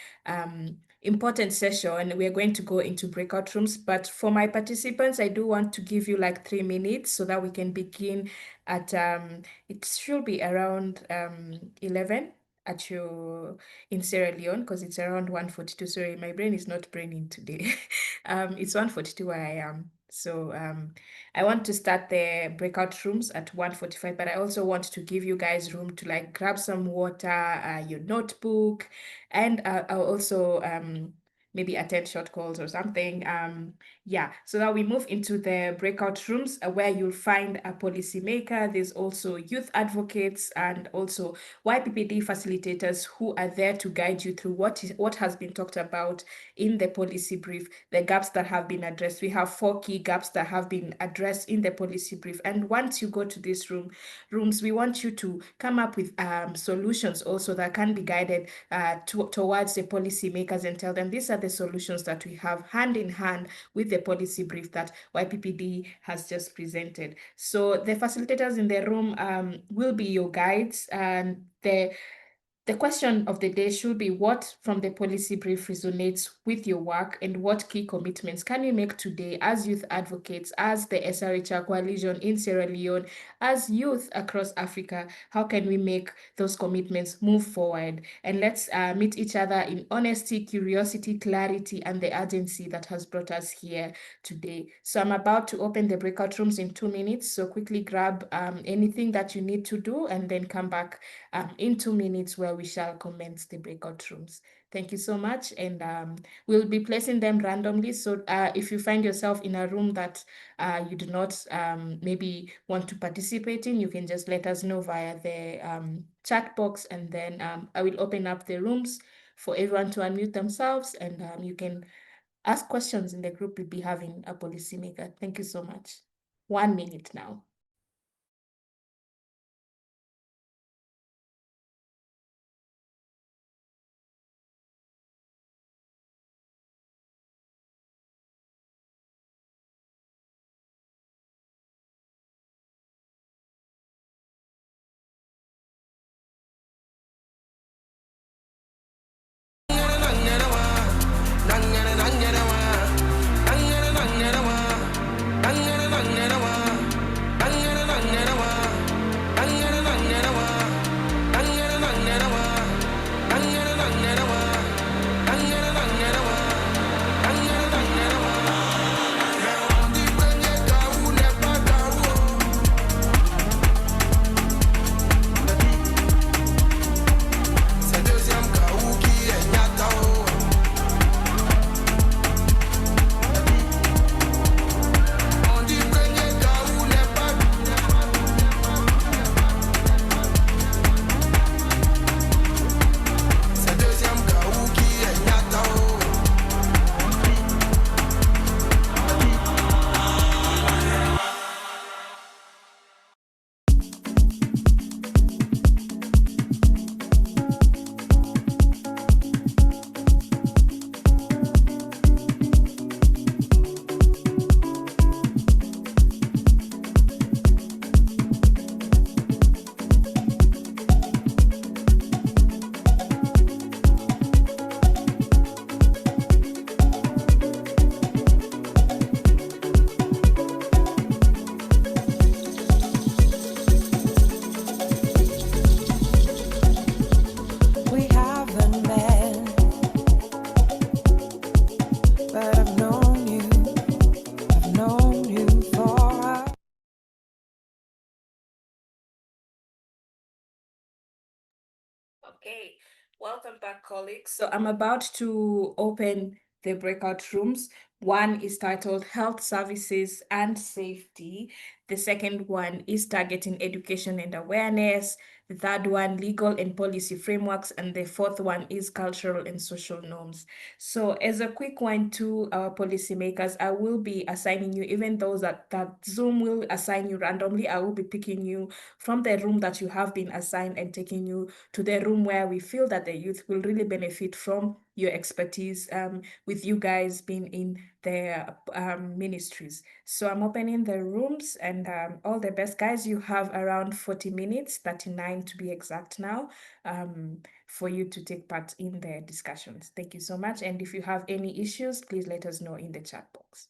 important session. We're going to go into breakout rooms, but for my participants, I do want to give you like 3 minutes so that we can begin at, it should be around 11 at your in Sierra Leone, because it's around 1:42. Sorry, my brain is not braining today. It's 1:42 where I am. So I want to start the breakout rooms at 1:45, but I also want to give you guys room to like grab some water, your notebook, and I'll also maybe attend short calls or something. Yeah, so that we move into the breakout rooms where you'll find a policymaker. There's also youth advocates and also YPPD facilitators who are there to guide you through what has been talked about in the policy brief, the gaps that have been addressed. We have 4 key gaps that have been addressed in the policy brief. And once you go to these rooms, we want you to come up with solutions also that can be guided towards the policymakers and tell them these are the solutions that we have hand in hand with the policy brief that YPPD has just presented. So the facilitators in the room will be your guides, and the question of the day should be what from the policy brief resonates with your work, and what key commitments can you make today as youth advocates, as the SRHR Coalition in Sierra Leone, as youth across Africa? How can we make those commitments move forward? And let's meet each other in honesty, curiosity, clarity, and the urgency that has brought us here today. So I'm about to open the breakout rooms in 2 minutes. So quickly grab anything that you need to do and then come back in 2 minutes where we shall commence the breakout rooms. Thank you so much. And we'll be placing them randomly. So if you find yourself in a room that you do not maybe want to participate in, you can just let us know via the chat box, and then I will open up the rooms for everyone to unmute themselves, and you can ask questions in the group. We'll be having a policymaker. Thank you so much. 1 minute now. Okay, welcome back, colleagues. So I'm about to open the breakout rooms. One is titled Health Services and Safety. The second one is Targeting Education and Awareness. The third one, Legal and Policy Frameworks. And the fourth one is Cultural and Social Norms. So as a quick one to our policymakers, I will be assigning you, even those that Zoom will assign you randomly, I will be picking you from the room that you have been assigned and taking you to the room where we feel that the youth will really benefit from your expertise, with you guys being in the ministries. So I'm opening the rooms, and all the best, guys. You have around 40 minutes, 39 to be exact now, for you to take part in the discussions. Thank you so much. And if you have any issues, please let us know in the chat box.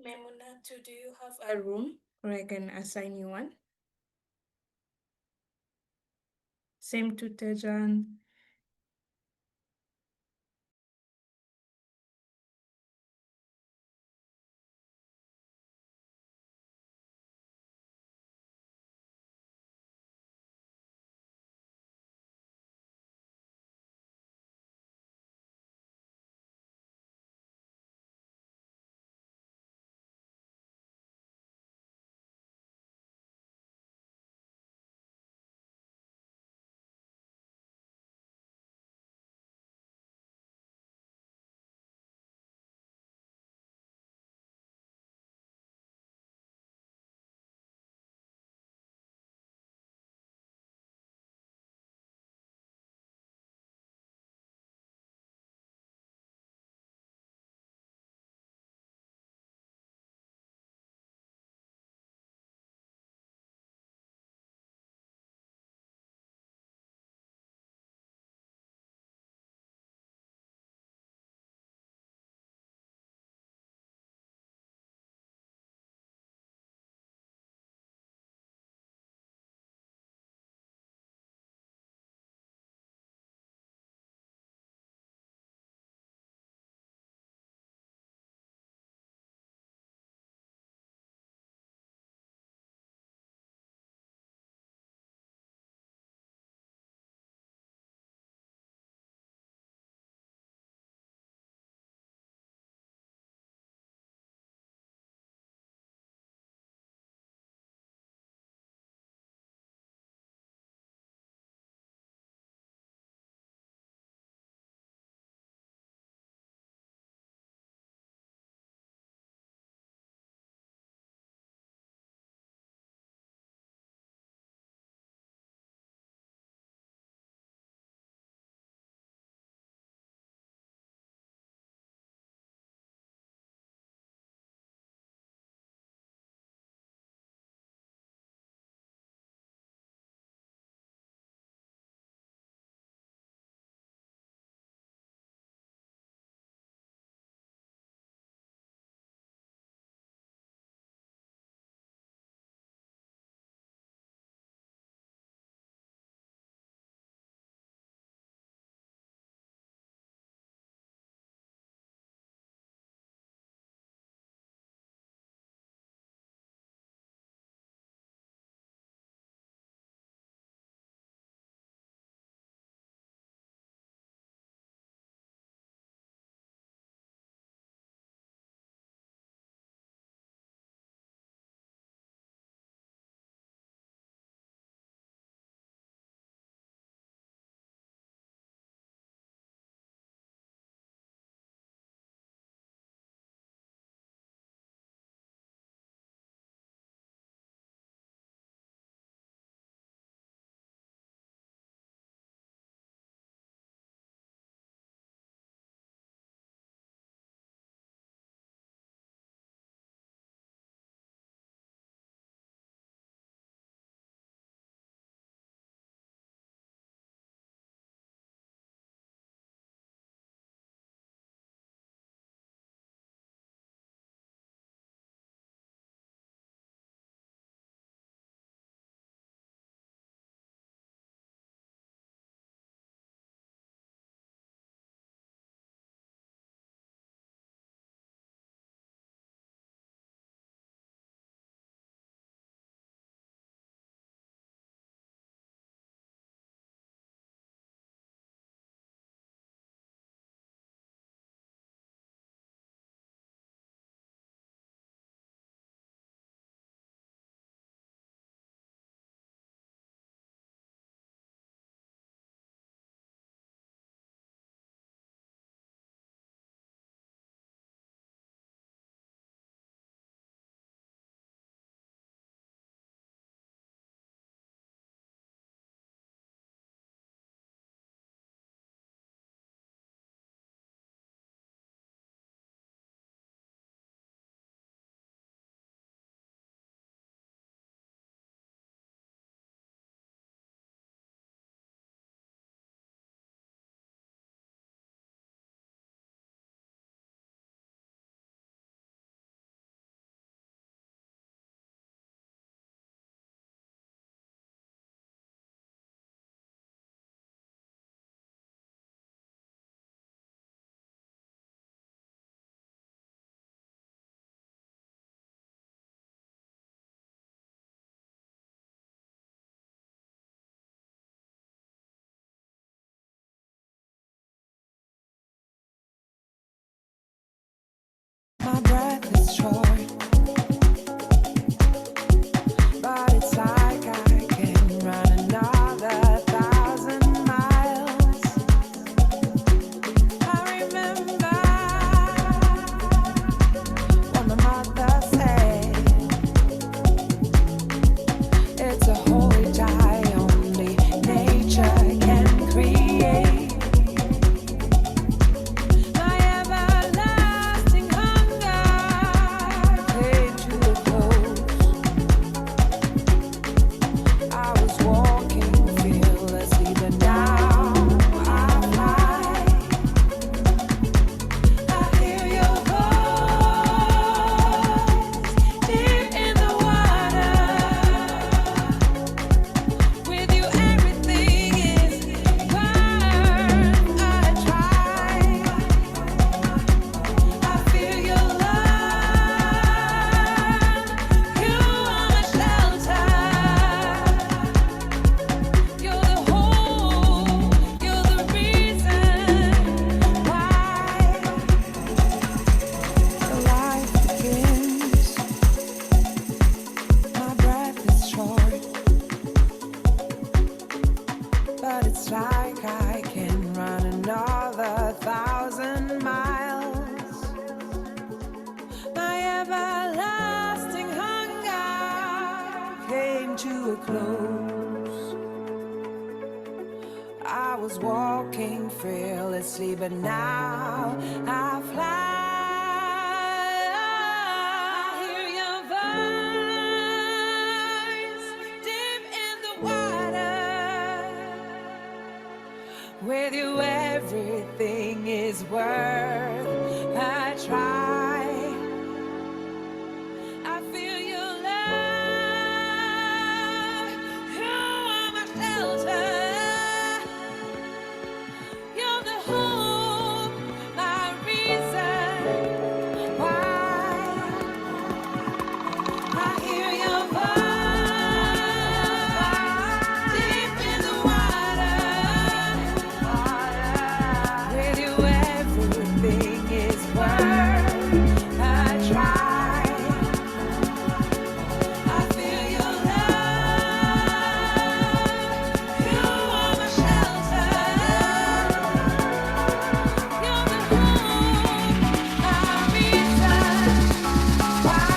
Memunatu, do you have a room or I can assign you one? Same to Tejan. walking fearlessly, but now I fly. I hear your voice deep in the water. With you, everything is worth a try. I feel your love. You are my shelter. You're the hope, my reason why. I hear your voice deep in the water. With you, everything is worth a try. I feel your love. You are my shelter. You're the hope, my reason why.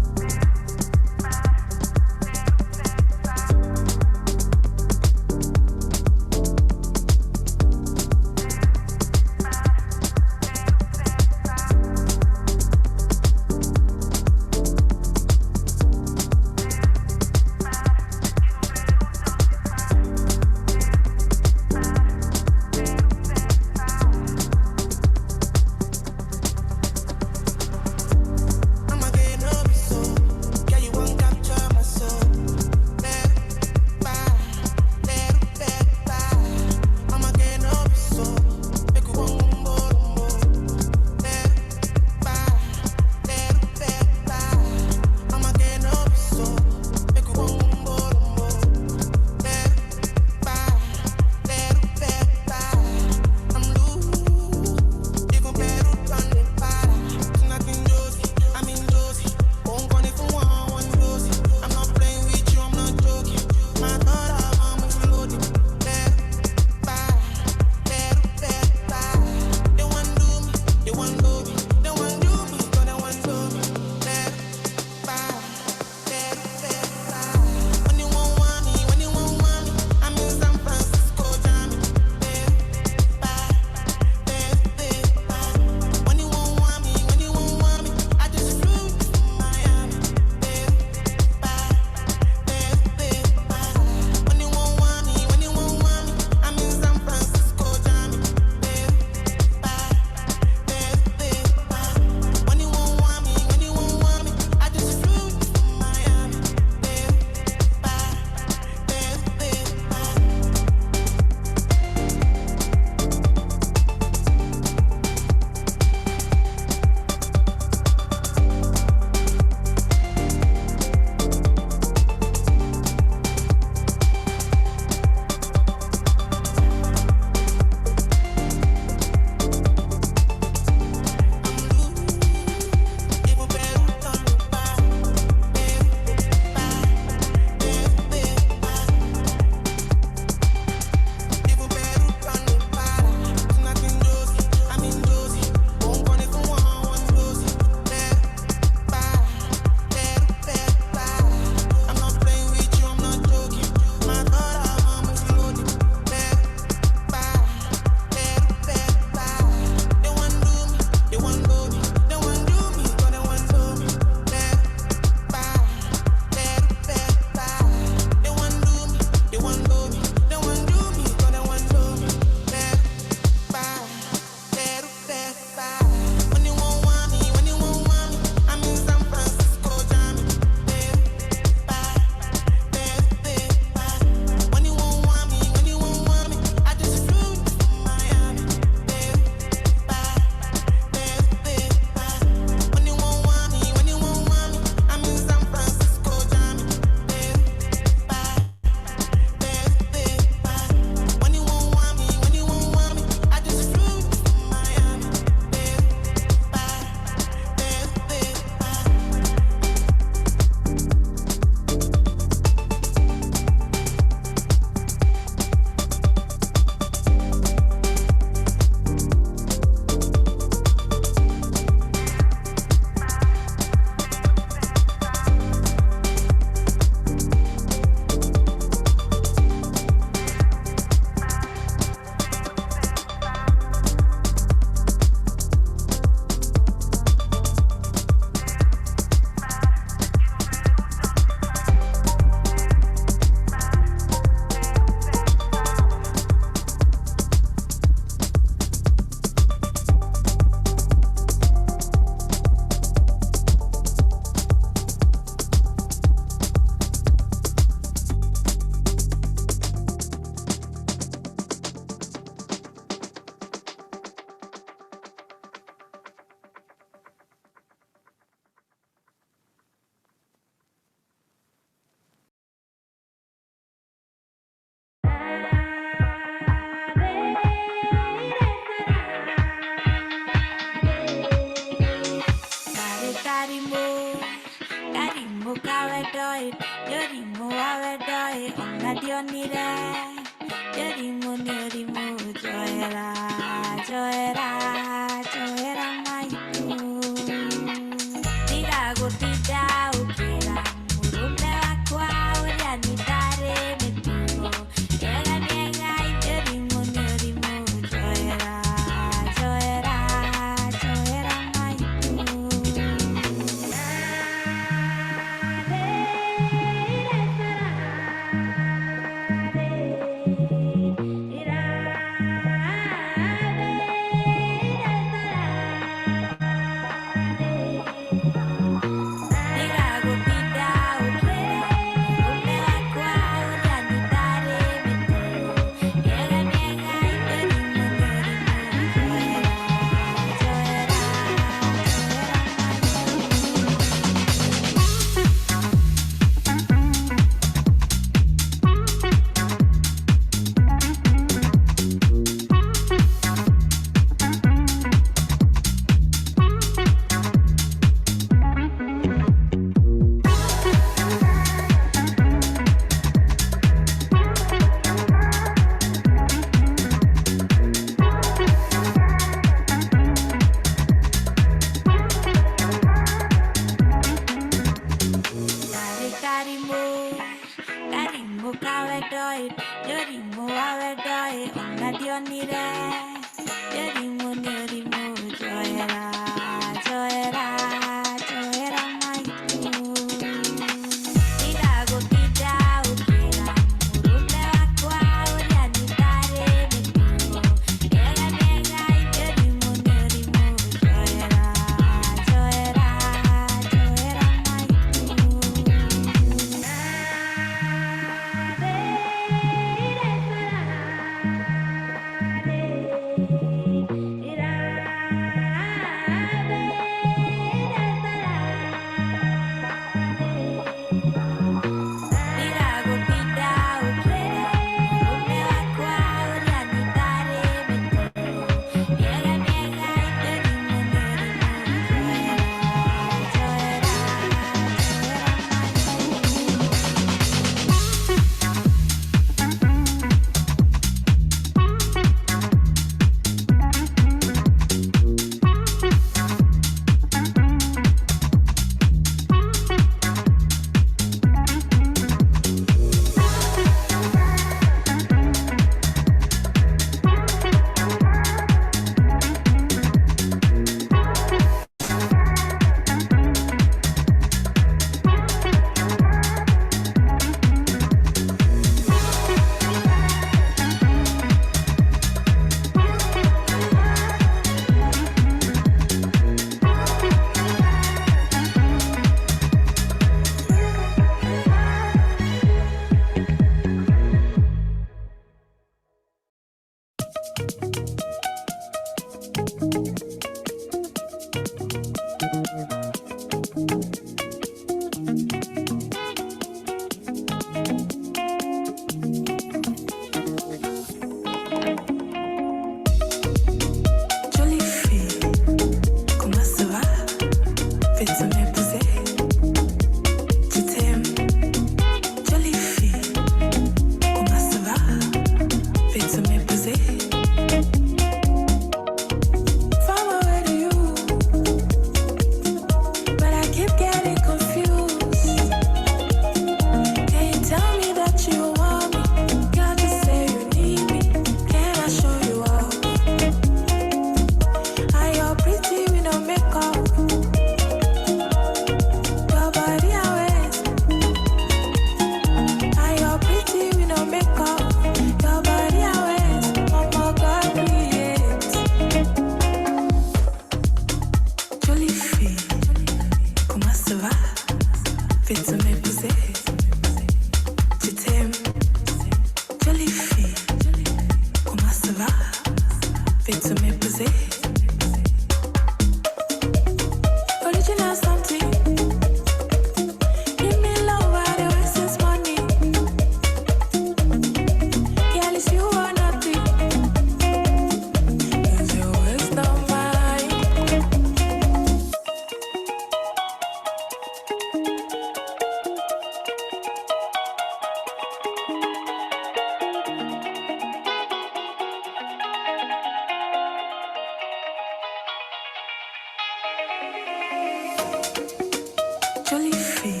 Jolie fille,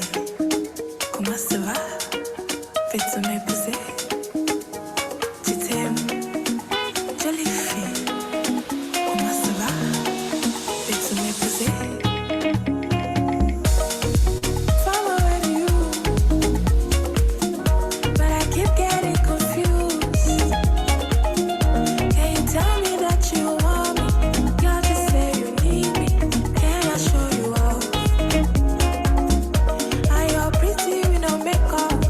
comment ça va? Peux-tu m'épouser? Tu t'aimes? Jolie fille, comment ça va? Peux-tu m'épouser? Following you, but I keep getting confused. Can you tell me that you want me? Girl, just say you need me. Can I show you out? Are you pretty with no makeup?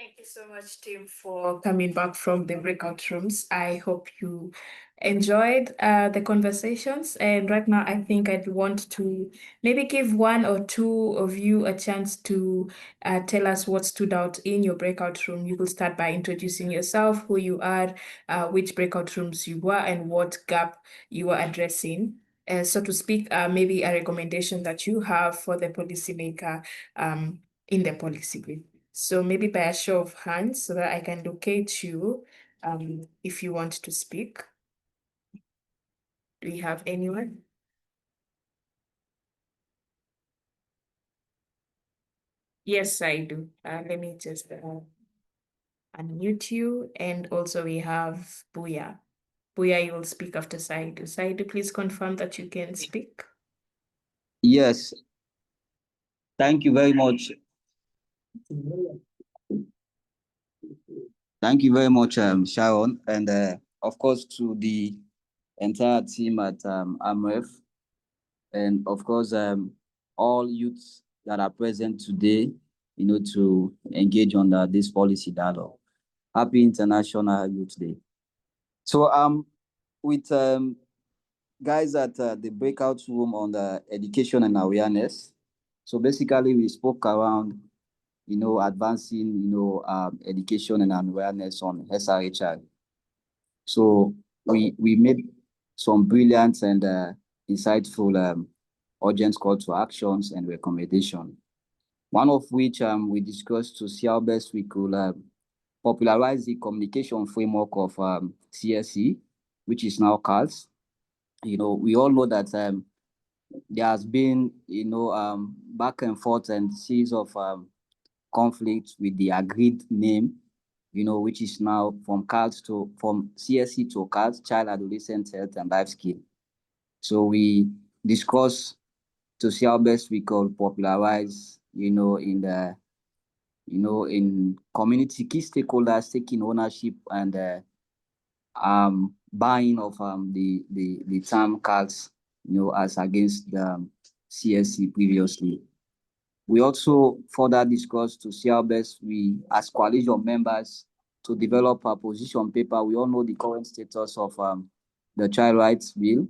Thank you so much, Tim, for coming back from the breakout rooms. I hope you enjoyed the conversations. And right now, I think I'd want to maybe give one or two of you a chance to tell us what stood out in your breakout room. You will start by introducing yourself, who you are, which breakout rooms you were, and what gap you were addressing. So to speak, maybe a recommendation that you have for the policymaker in the policy brief. So maybe by a show of hands so that I can locate you if you want to speak. Do we have anyone? Yes, I do. Let me just unmute you. And also we have Buya. Buya, you will speak after Saidu. Saidu, please confirm that you can speak. Yes. Thank you very much. Thank you very much, Sharon, and of course to the entire team at AMREF, and of course all youths that are present today, to engage on this policy dialogue. Happy International Youth Day. So with guys at the breakout room on the education and awareness. So basically we spoke around advancing, education and awareness on SRHR. So we made some brilliant and insightful urgent call to actions and recommendation. One of which we discussed to see how best we could popularize the communication framework of CSE, which is now CALS. We all know that there has been, back and forth and series of conflict with the agreed name, which is now from CSE to CALS, Child, Adolescent Health and Life Skill. So we discuss to see how best we could popularize, in community key stakeholders taking ownership and buying of the term CALS, as against the CSE previously. We also further discussed to see how best we, as coalition members, to develop a position paper. We all know the current status of the Child Rights Bill,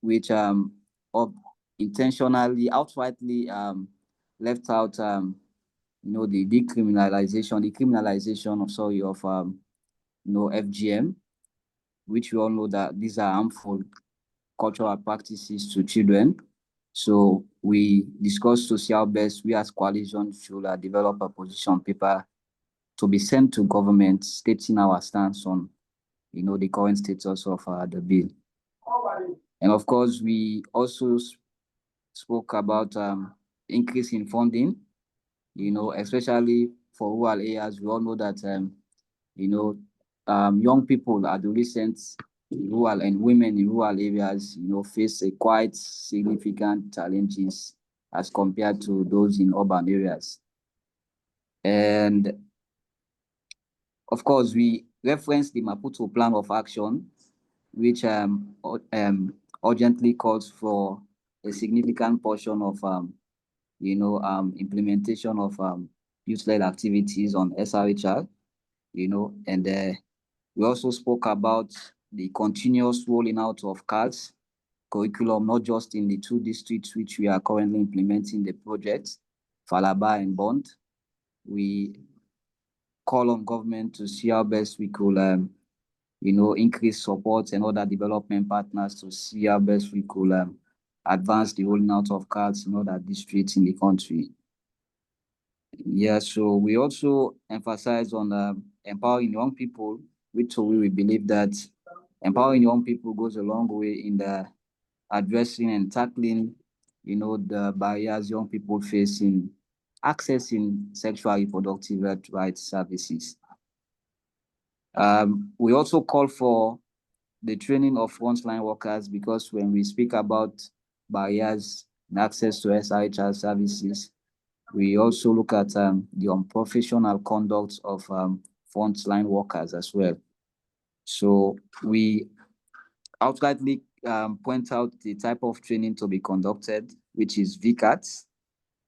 which intentionally, outrightly left out, the criminalization of FGM, which we all know that these are harmful cultural practices to children. So we discussed to see how best we as coalition should develop a position paper to be sent to government stating our stance on, the current status of the bill. And of course, we also spoke about increase in funding, especially for rural areas. We all know that, young people, adolescents, rural and women in rural areas, face a quite significant challenges as compared to those in urban areas. And of course, we reference the Maputo Plan of Action, which urgently calls for a significant portion of, implementation of youth-led activities on SRHR, and we also spoke about the continuous rolling out of CALS curriculum, not just in the 2 districts which we are currently implementing the project, Falaba and Bond. We call on government to see how best we could, increase support and other development partners to see how best we could advance the rolling out of CALS in other districts in the country. Yeah, so we also emphasize on empowering young people, which we believe that empowering young people goes a long way in the addressing and tackling, the barriers young people face in accessing sexual reproductive rights services. We also call for the training of frontline workers, because when we speak about barriers in access to SRHR services, we also look at the unprofessional conduct of frontline workers as well. So we outrightly point out the type of training to be conducted, which is VCAT.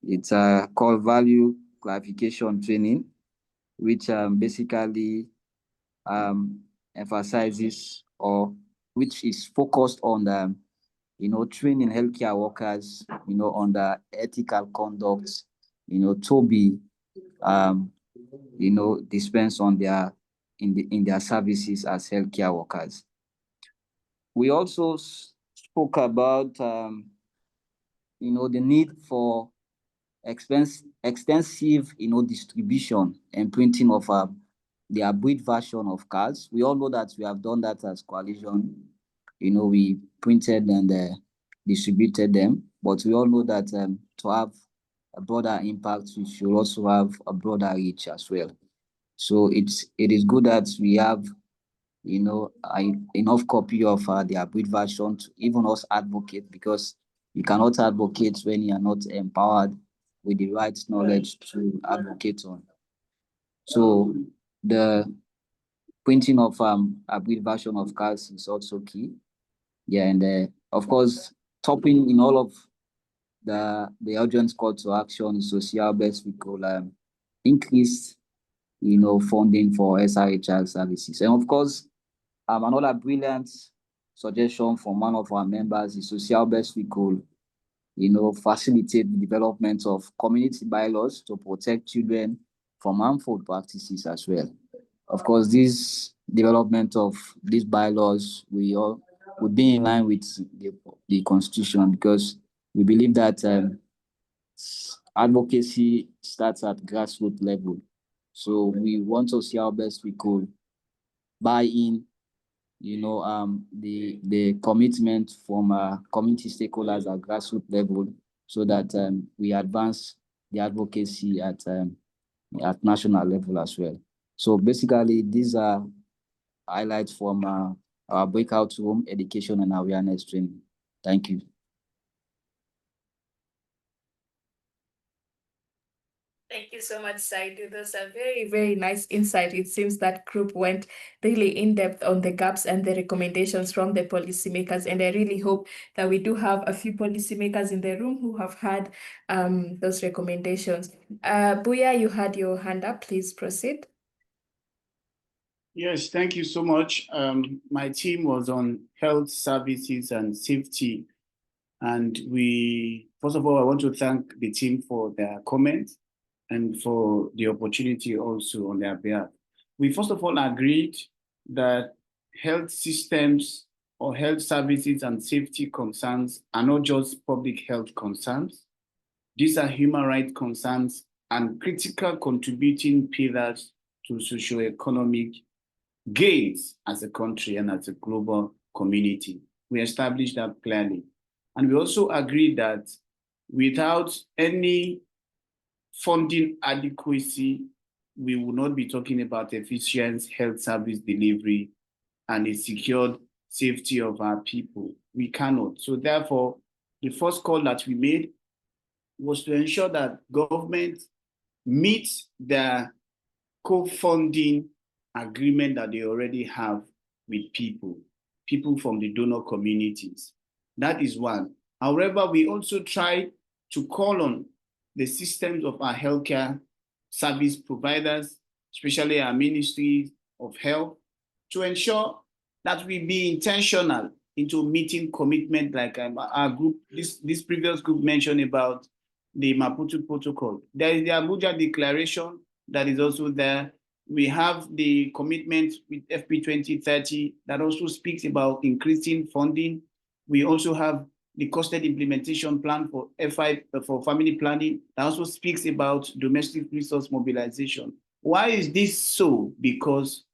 It's called Value Clarification Training. which basically emphasizes or which is focused on the, training healthcare workers, on the ethical conduct, to be, dispensed on their in their services as healthcare workers. We also spoke about, the need for extensive, distribution and printing of the abridged version of cards. We all know that we have done that as coalition. We printed and distributed them, but we all know that to have a broader impact, we should also have a broader reach as well. So it is good that we have, enough copy of the abridged version to even us advocate, because you cannot advocate when you are not empowered with the right knowledge to advocate on. So the printing of abridged version of cards is also key. Yeah, and of course, topping in all of the urgent call to action is social best we could increase, funding for SRHR services. And of course, another brilliant suggestion from one of our members is social best we could, facilitate the development of community bylaws to protect children from harmful practices as well. Of course, this development of these bylaws would be in line with the Constitution, because we believe that advocacy starts at grassroots level. So we want to see how best we could buy in, the commitment from community stakeholders at grassroots level, so that we advance the advocacy at national level as well. So basically, these are highlights from our breakout room education and awareness training. Thank you. Thank you so much, Saidu. Those are very, very nice insight. It seems that group went really in depth on the gaps and the recommendations from the policymakers. And I really hope that we do have a few policymakers in the room who have had those recommendations. Buya, you had your hand up. Please proceed. Yes, thank you so much. My team was on health services and safety. And first of all, I want to thank the team for their comments and for the opportunity also on their behalf. We first of all agreed that health systems or health services and safety concerns are not just public health concerns. These are human rights concerns and critical contributing pillars to socioeconomic gains as a country and as a global community. We established that clearly. And we also agreed that without any funding adequacy, we will not be talking about efficient health service delivery and a secured safety of our people. We cannot. So therefore, the first call that we made was to ensure that government meets the co-funding agreement that they already have with people from the donor communities. That is one. However, we also try to call on the systems of our healthcare service providers, especially our ministries of health, to ensure that we be intentional into meeting commitment like our group, this previous group mentioned about the Maputo Protocol. There is the Abuja Declaration that is also there. We have the commitment with FP 2030 that also speaks about increasing funding. We also have the costed implementation plan for FI for family planning that also speaks about domestic resource mobilization. Why is this so? Because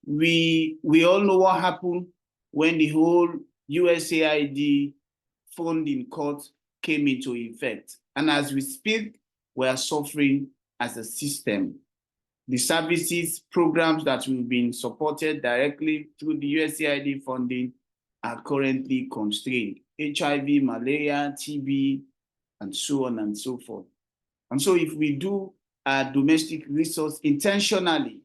we all know what happened when the whole USAID funding cut came into effect. And as we speak, we are suffering as a system. The services programs that we've been supported directly through the USAID funding are currently constrained. HIV, malaria, TB, and so on and so forth. And so if we do our domestic resource intentionally,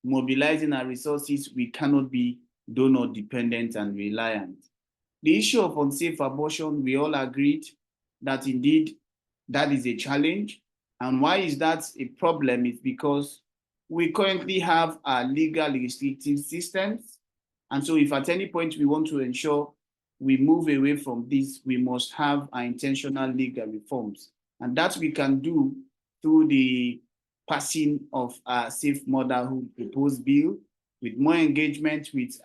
mobilizing our resources, we cannot be donor dependent and reliant. The issue of unsafe abortion, we all agreed that indeed that is a challenge. And why is that a problem? It's because we currently have legal restrictive systems. And so if at any point we want to ensure we move away from this, we must have our intentional legal reforms. And that we can do through the passing of a Safe Motherhood proposed bill, with more engagement with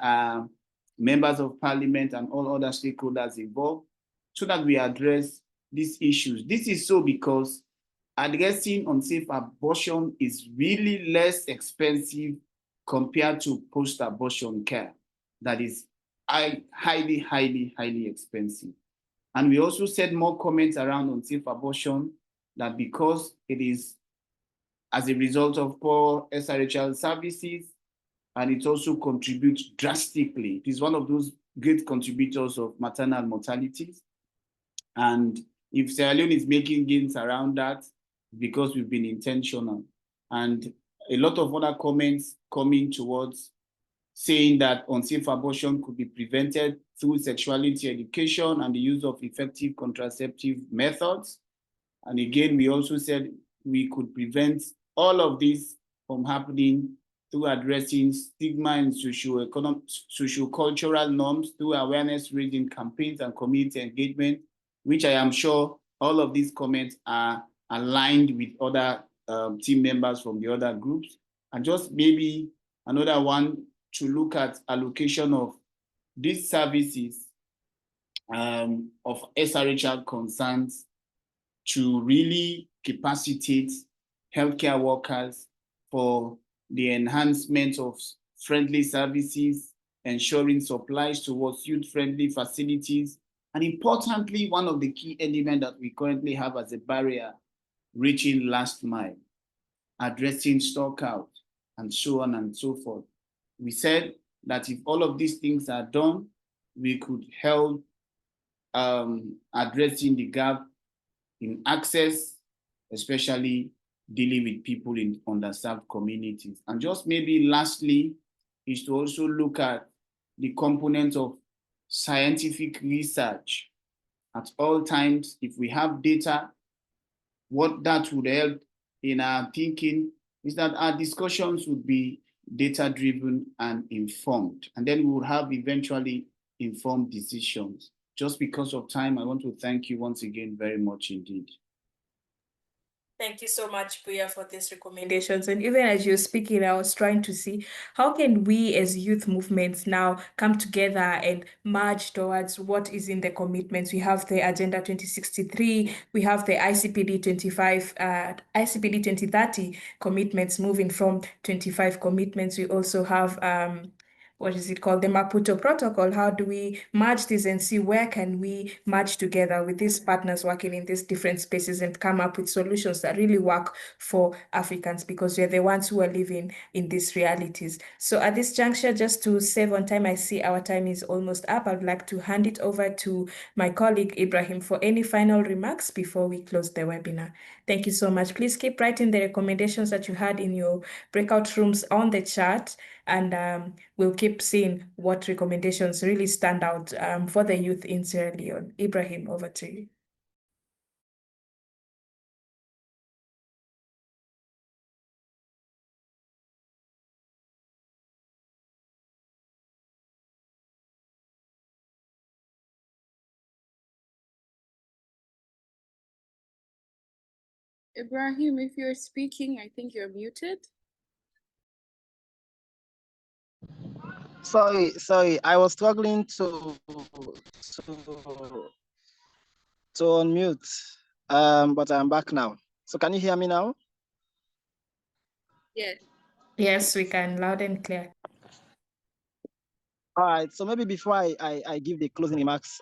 members of parliament and all other stakeholders involved, so that we address these issues. This is so because addressing unsafe abortion is really less expensive compared to post-abortion care. That is highly, highly, highly expensive. And we also said more comments around unsafe abortion, that because it is as a result of poor SRHR services, and it also contributes drastically. It is one of those great contributors of maternal mortalities. And if Sierra Leone is making gains around that, because we've been intentional. And a lot of other comments coming towards saying that unsafe abortion could be prevented through sexuality education and the use of effective contraceptive methods. And again, we also said we could prevent all of this from happening through addressing stigma and socio-cultural norms through awareness-raising campaigns and community engagement, which I am sure all of these comments are aligned with other team members from the other groups. And just maybe another one to look at allocation of these services of SRHR concerns to really capacitate healthcare workers for the enhancement of friendly services, ensuring supplies towards youth-friendly facilities, and importantly, one of the key elements that we currently have as a barrier, reaching last mile, addressing stock out, and so on and so forth. We said that if all of these things are done, we could help addressing the gap in access, especially dealing with people in underserved communities. And just maybe lastly, is to also look at the component of scientific research. At all times, if we have data, what that would help in our thinking is that our discussions would be data-driven and informed. And then we will have eventually informed decisions. Just because of time, I want to thank you once again very much indeed. Thank you so much, Priya, for these recommendations. And even as you're speaking, I was trying to see how can we as youth movements now come together and march towards what is in the commitments. We have the Agenda 2063, we have the ICPD 2030 commitments, moving from 25 commitments. We also have what is it called? The Maputo Protocol. How do we merge this and see where can we merge together with these partners working in these different spaces and come up with solutions that really work for Africans, because we're the ones who are living in these realities. So at this juncture, just to save on time, I see our time is almost up. I'd like to hand it over to my colleague, Ibrahim, for any final remarks before we close the webinar. Thank you so much. Please keep writing the recommendations that you had in your breakout rooms on the chat, and we'll keep seeing what recommendations really stand out for the youth in Sierra Leone. Ibrahim, over to you. Ibrahim, if you're speaking, I think you're muted. Sorry, I was struggling to unmute, but I'm back now. So can you hear me now? Yes. Yes, we can, loud and clear. All right, so maybe before I give the closing remarks,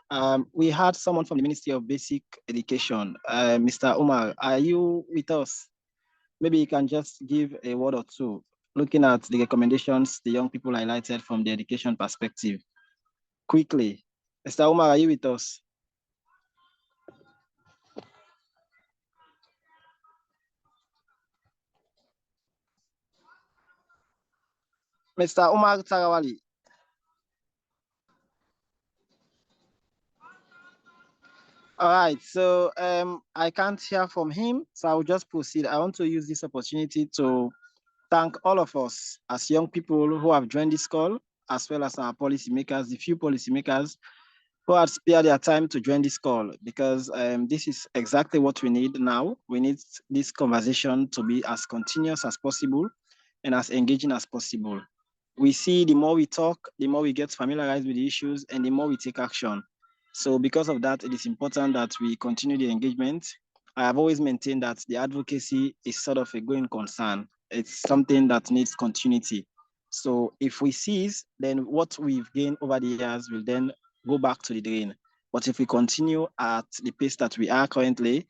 we had someone from the Ministry of Basic Education, Mr. Umar. Are you with us? Maybe you can just give a word or two, looking at the recommendations the young people highlighted from the education perspective. Quickly, Mr. Umar, are you with us? Mr. Umar Tarawali. All right, so I can't hear from him, so I'll just proceed. I want to use this opportunity to thank all of us as young people who have joined this call, as well as our policymakers, the few policymakers who have spared their time to join this call, because this is exactly what we need now. We need this conversation to be as continuous as possible and as engaging as possible. We see the more we talk, the more we get familiarized with the issues and the more we take action. So because of that, it is important that we continue the engagement. I have always maintained that the advocacy is sort of a going concern. It's something that needs continuity. So if we cease, then what we've gained over the years will then go back to the drain. But if we continue at the pace that we are currently,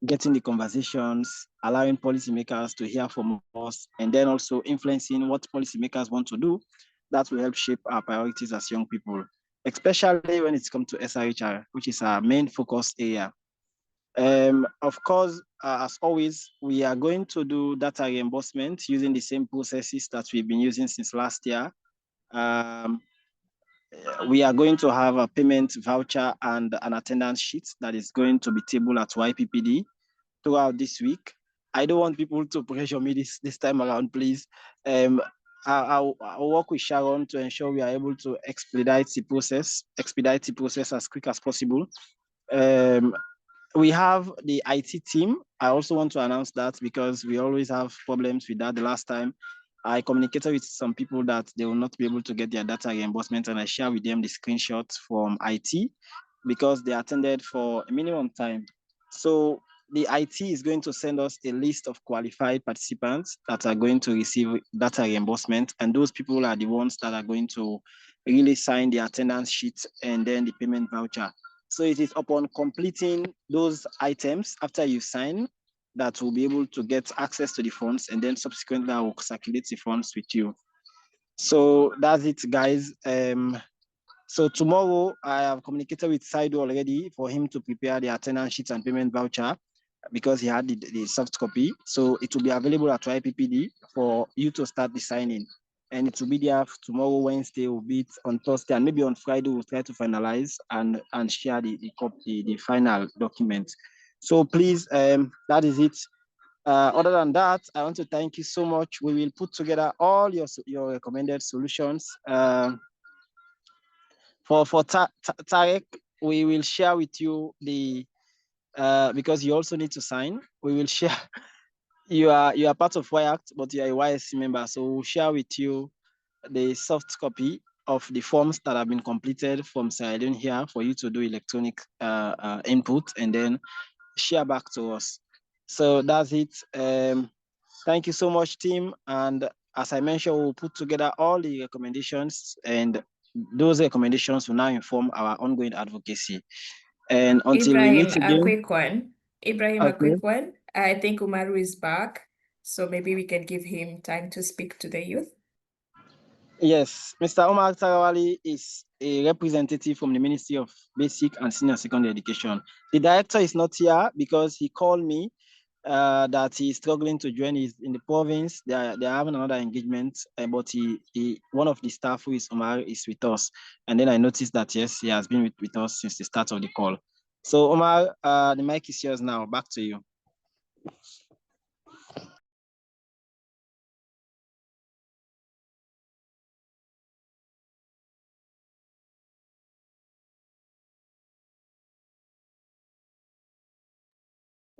getting the conversations, allowing policymakers to hear from us, and then also influencing what policymakers want to do, that will help shape our priorities as young people, especially when it comes to SRHR, which is our main focus area. Of course, as always, we are going to do data reimbursement using the same processes that we've been using since last year. We are going to have a payment voucher and an attendance sheet that is going to be tabled at YPPD throughout this week. I don't want people to pressure me this time around, please. I'll work with Sharon to ensure we are able to expedite the process as quick as possible. We have the IT team. I also want to announce that because we always have problems with that. The last time I communicated with some people that they will not be able to get their data reimbursement, and I share with them the screenshots from IT because they attended for a minimum time. So the IT is going to send us a list of qualified participants that are going to receive data reimbursement, and those people are the ones that are going to really sign the attendance sheet and then the payment voucher. So it is upon completing those items after you sign that will be able to get access to the funds, and then subsequently I will circulate the funds with you. So that's it, guys. So tomorrow I have communicated with Saido already for him to prepare the attendance sheets and payment voucher because he had the soft copy. So it will be available at YPPD for you to start the signing. And it will be there tomorrow, Wednesday, will be on Thursday, and maybe on Friday we'll try to finalize and share the final document. So please, that is it. Other than that, I want to thank you so much. We will put together all your recommended solutions. For Tarek, we will share with you the because you also need to sign. We will share. You are part of YACT, but you are a YSC member, so we'll share with you the soft copy of the forms that have been completed from Sierra Leone here for you to do electronic input and then share back to us. So that's it. Thank you so much, team. And as I mentioned, we'll put together all the recommendations, and those recommendations will now inform our ongoing advocacy. And until we meet again. A quick one. Ibrahim, okay. A quick one. I think Umaru is back, so maybe we can give him time to speak to the youth. Yes, Mr. Omar Tarawali is a representative from the Ministry of Basic and Senior Secondary Education. The director is not here because he called me that he's struggling to join. He's in the province. They are having another engagement, but one of the staff who is Omar is with us. And then I noticed that, yes, he has been with us since the start of the call. So Omar, the mic is yours now. Back to you.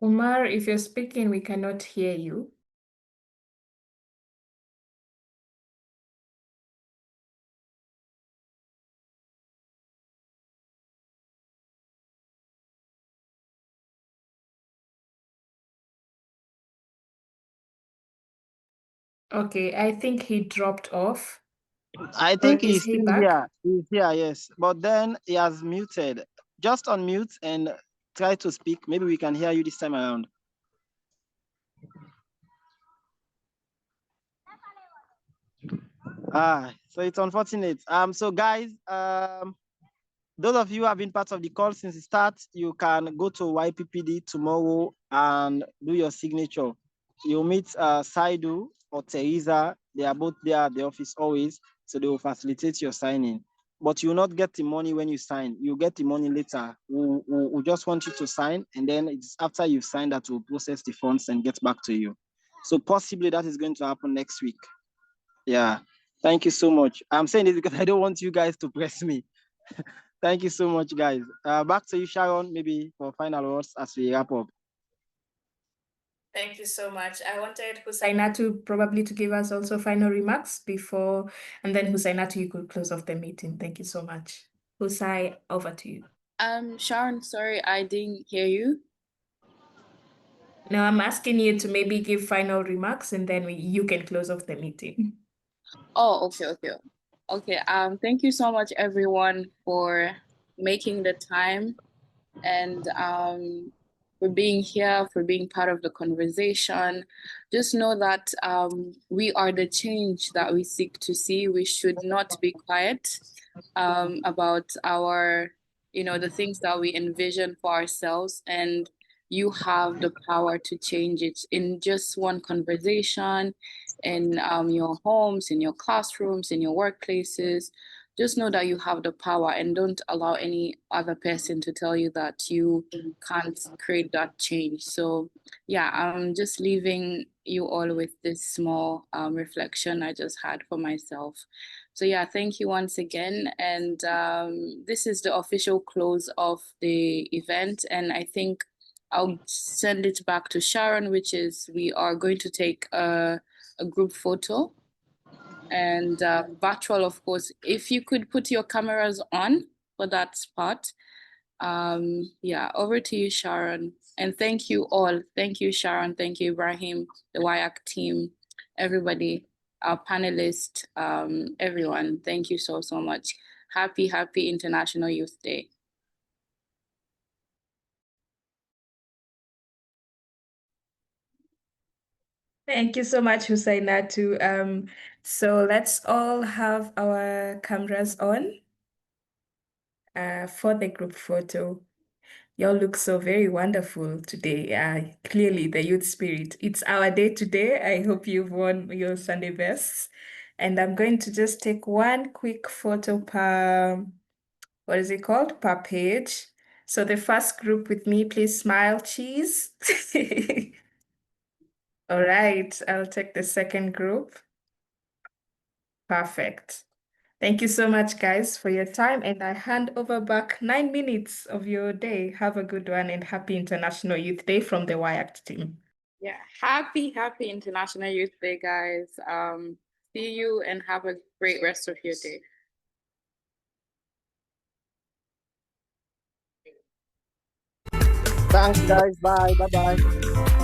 Umar, if you're speaking, we cannot hear you. Okay, I think he dropped off. I think Or is he's he still back? here. He's here, yes. But then he has muted. Just unmute and try to speak. Maybe we can hear you this time around. So it's unfortunate. So guys, those of you who have been part of the call since the start, you can go to YPPD tomorrow and do your signature. You'll meet Saidu or Teresa. They are both there at the office always, so they will facilitate your signing. But you will not get the money when you sign. You get the money later. We just want you to sign, and then it's after you've signed that we'll process the funds and get back to you. So possibly that is going to happen next week. Yeah, thank you so much. I'm saying this because I don't want you guys to press me. Thank you so much, guys. Back to you, Sharon, maybe for final words as we wrap up. Thank you so much. I wanted Husainatu probably to give us also final remarks before, and then Husainatu, you could close off the meeting. Thank you so much. Husai, over to you. Sharon, sorry, I didn't hear you. No, I'm asking you to maybe give final remarks and then you can close off the meeting. Oh, okay. Thank you so much, everyone, for making the time and for being here, for being part of the conversation. Just know that we are the change that we seek to see. We should not be quiet about our, the things that we envision for ourselves, and you have the power to change it in just one conversation, in your homes, in your classrooms, in your workplaces. Just know that you have the power, and don't allow any other person to tell you that you can't create that change. So yeah, I'm just leaving you all with this small reflection I just had for myself. So yeah, thank you once again. And this is the official close of the event. And I think I'll send it back to Sharon, which is we are going to take a group photo. And virtual, of course, if you could put your cameras on for that spot. Yeah, over to you, Sharon. And thank you all. Thank you, Sharon. Thank you, Ibrahim, the WIAC team, everybody, our panelists, everyone. Thank you so much. Happy International Youth Day. Thank you so much, Husainatu. So let's all have our cameras on for the group photo. Y'all look so very wonderful today. Clearly the youth spirit. It's our day today. I hope you've worn your Sunday vests. And I'm going to just take one quick photo per, what is it called? Per page. So the first group with me, please smile, cheese. All right, I'll take the second group. Perfect. Thank you so much, guys, for your time. And I hand over back 9 minutes of your day. Have a good one and happy International Youth Day from the WIAC team. Yeah, happy International Youth Day, guys. See you and have a great rest of your day. Thanks, guys. Bye. Bye-bye.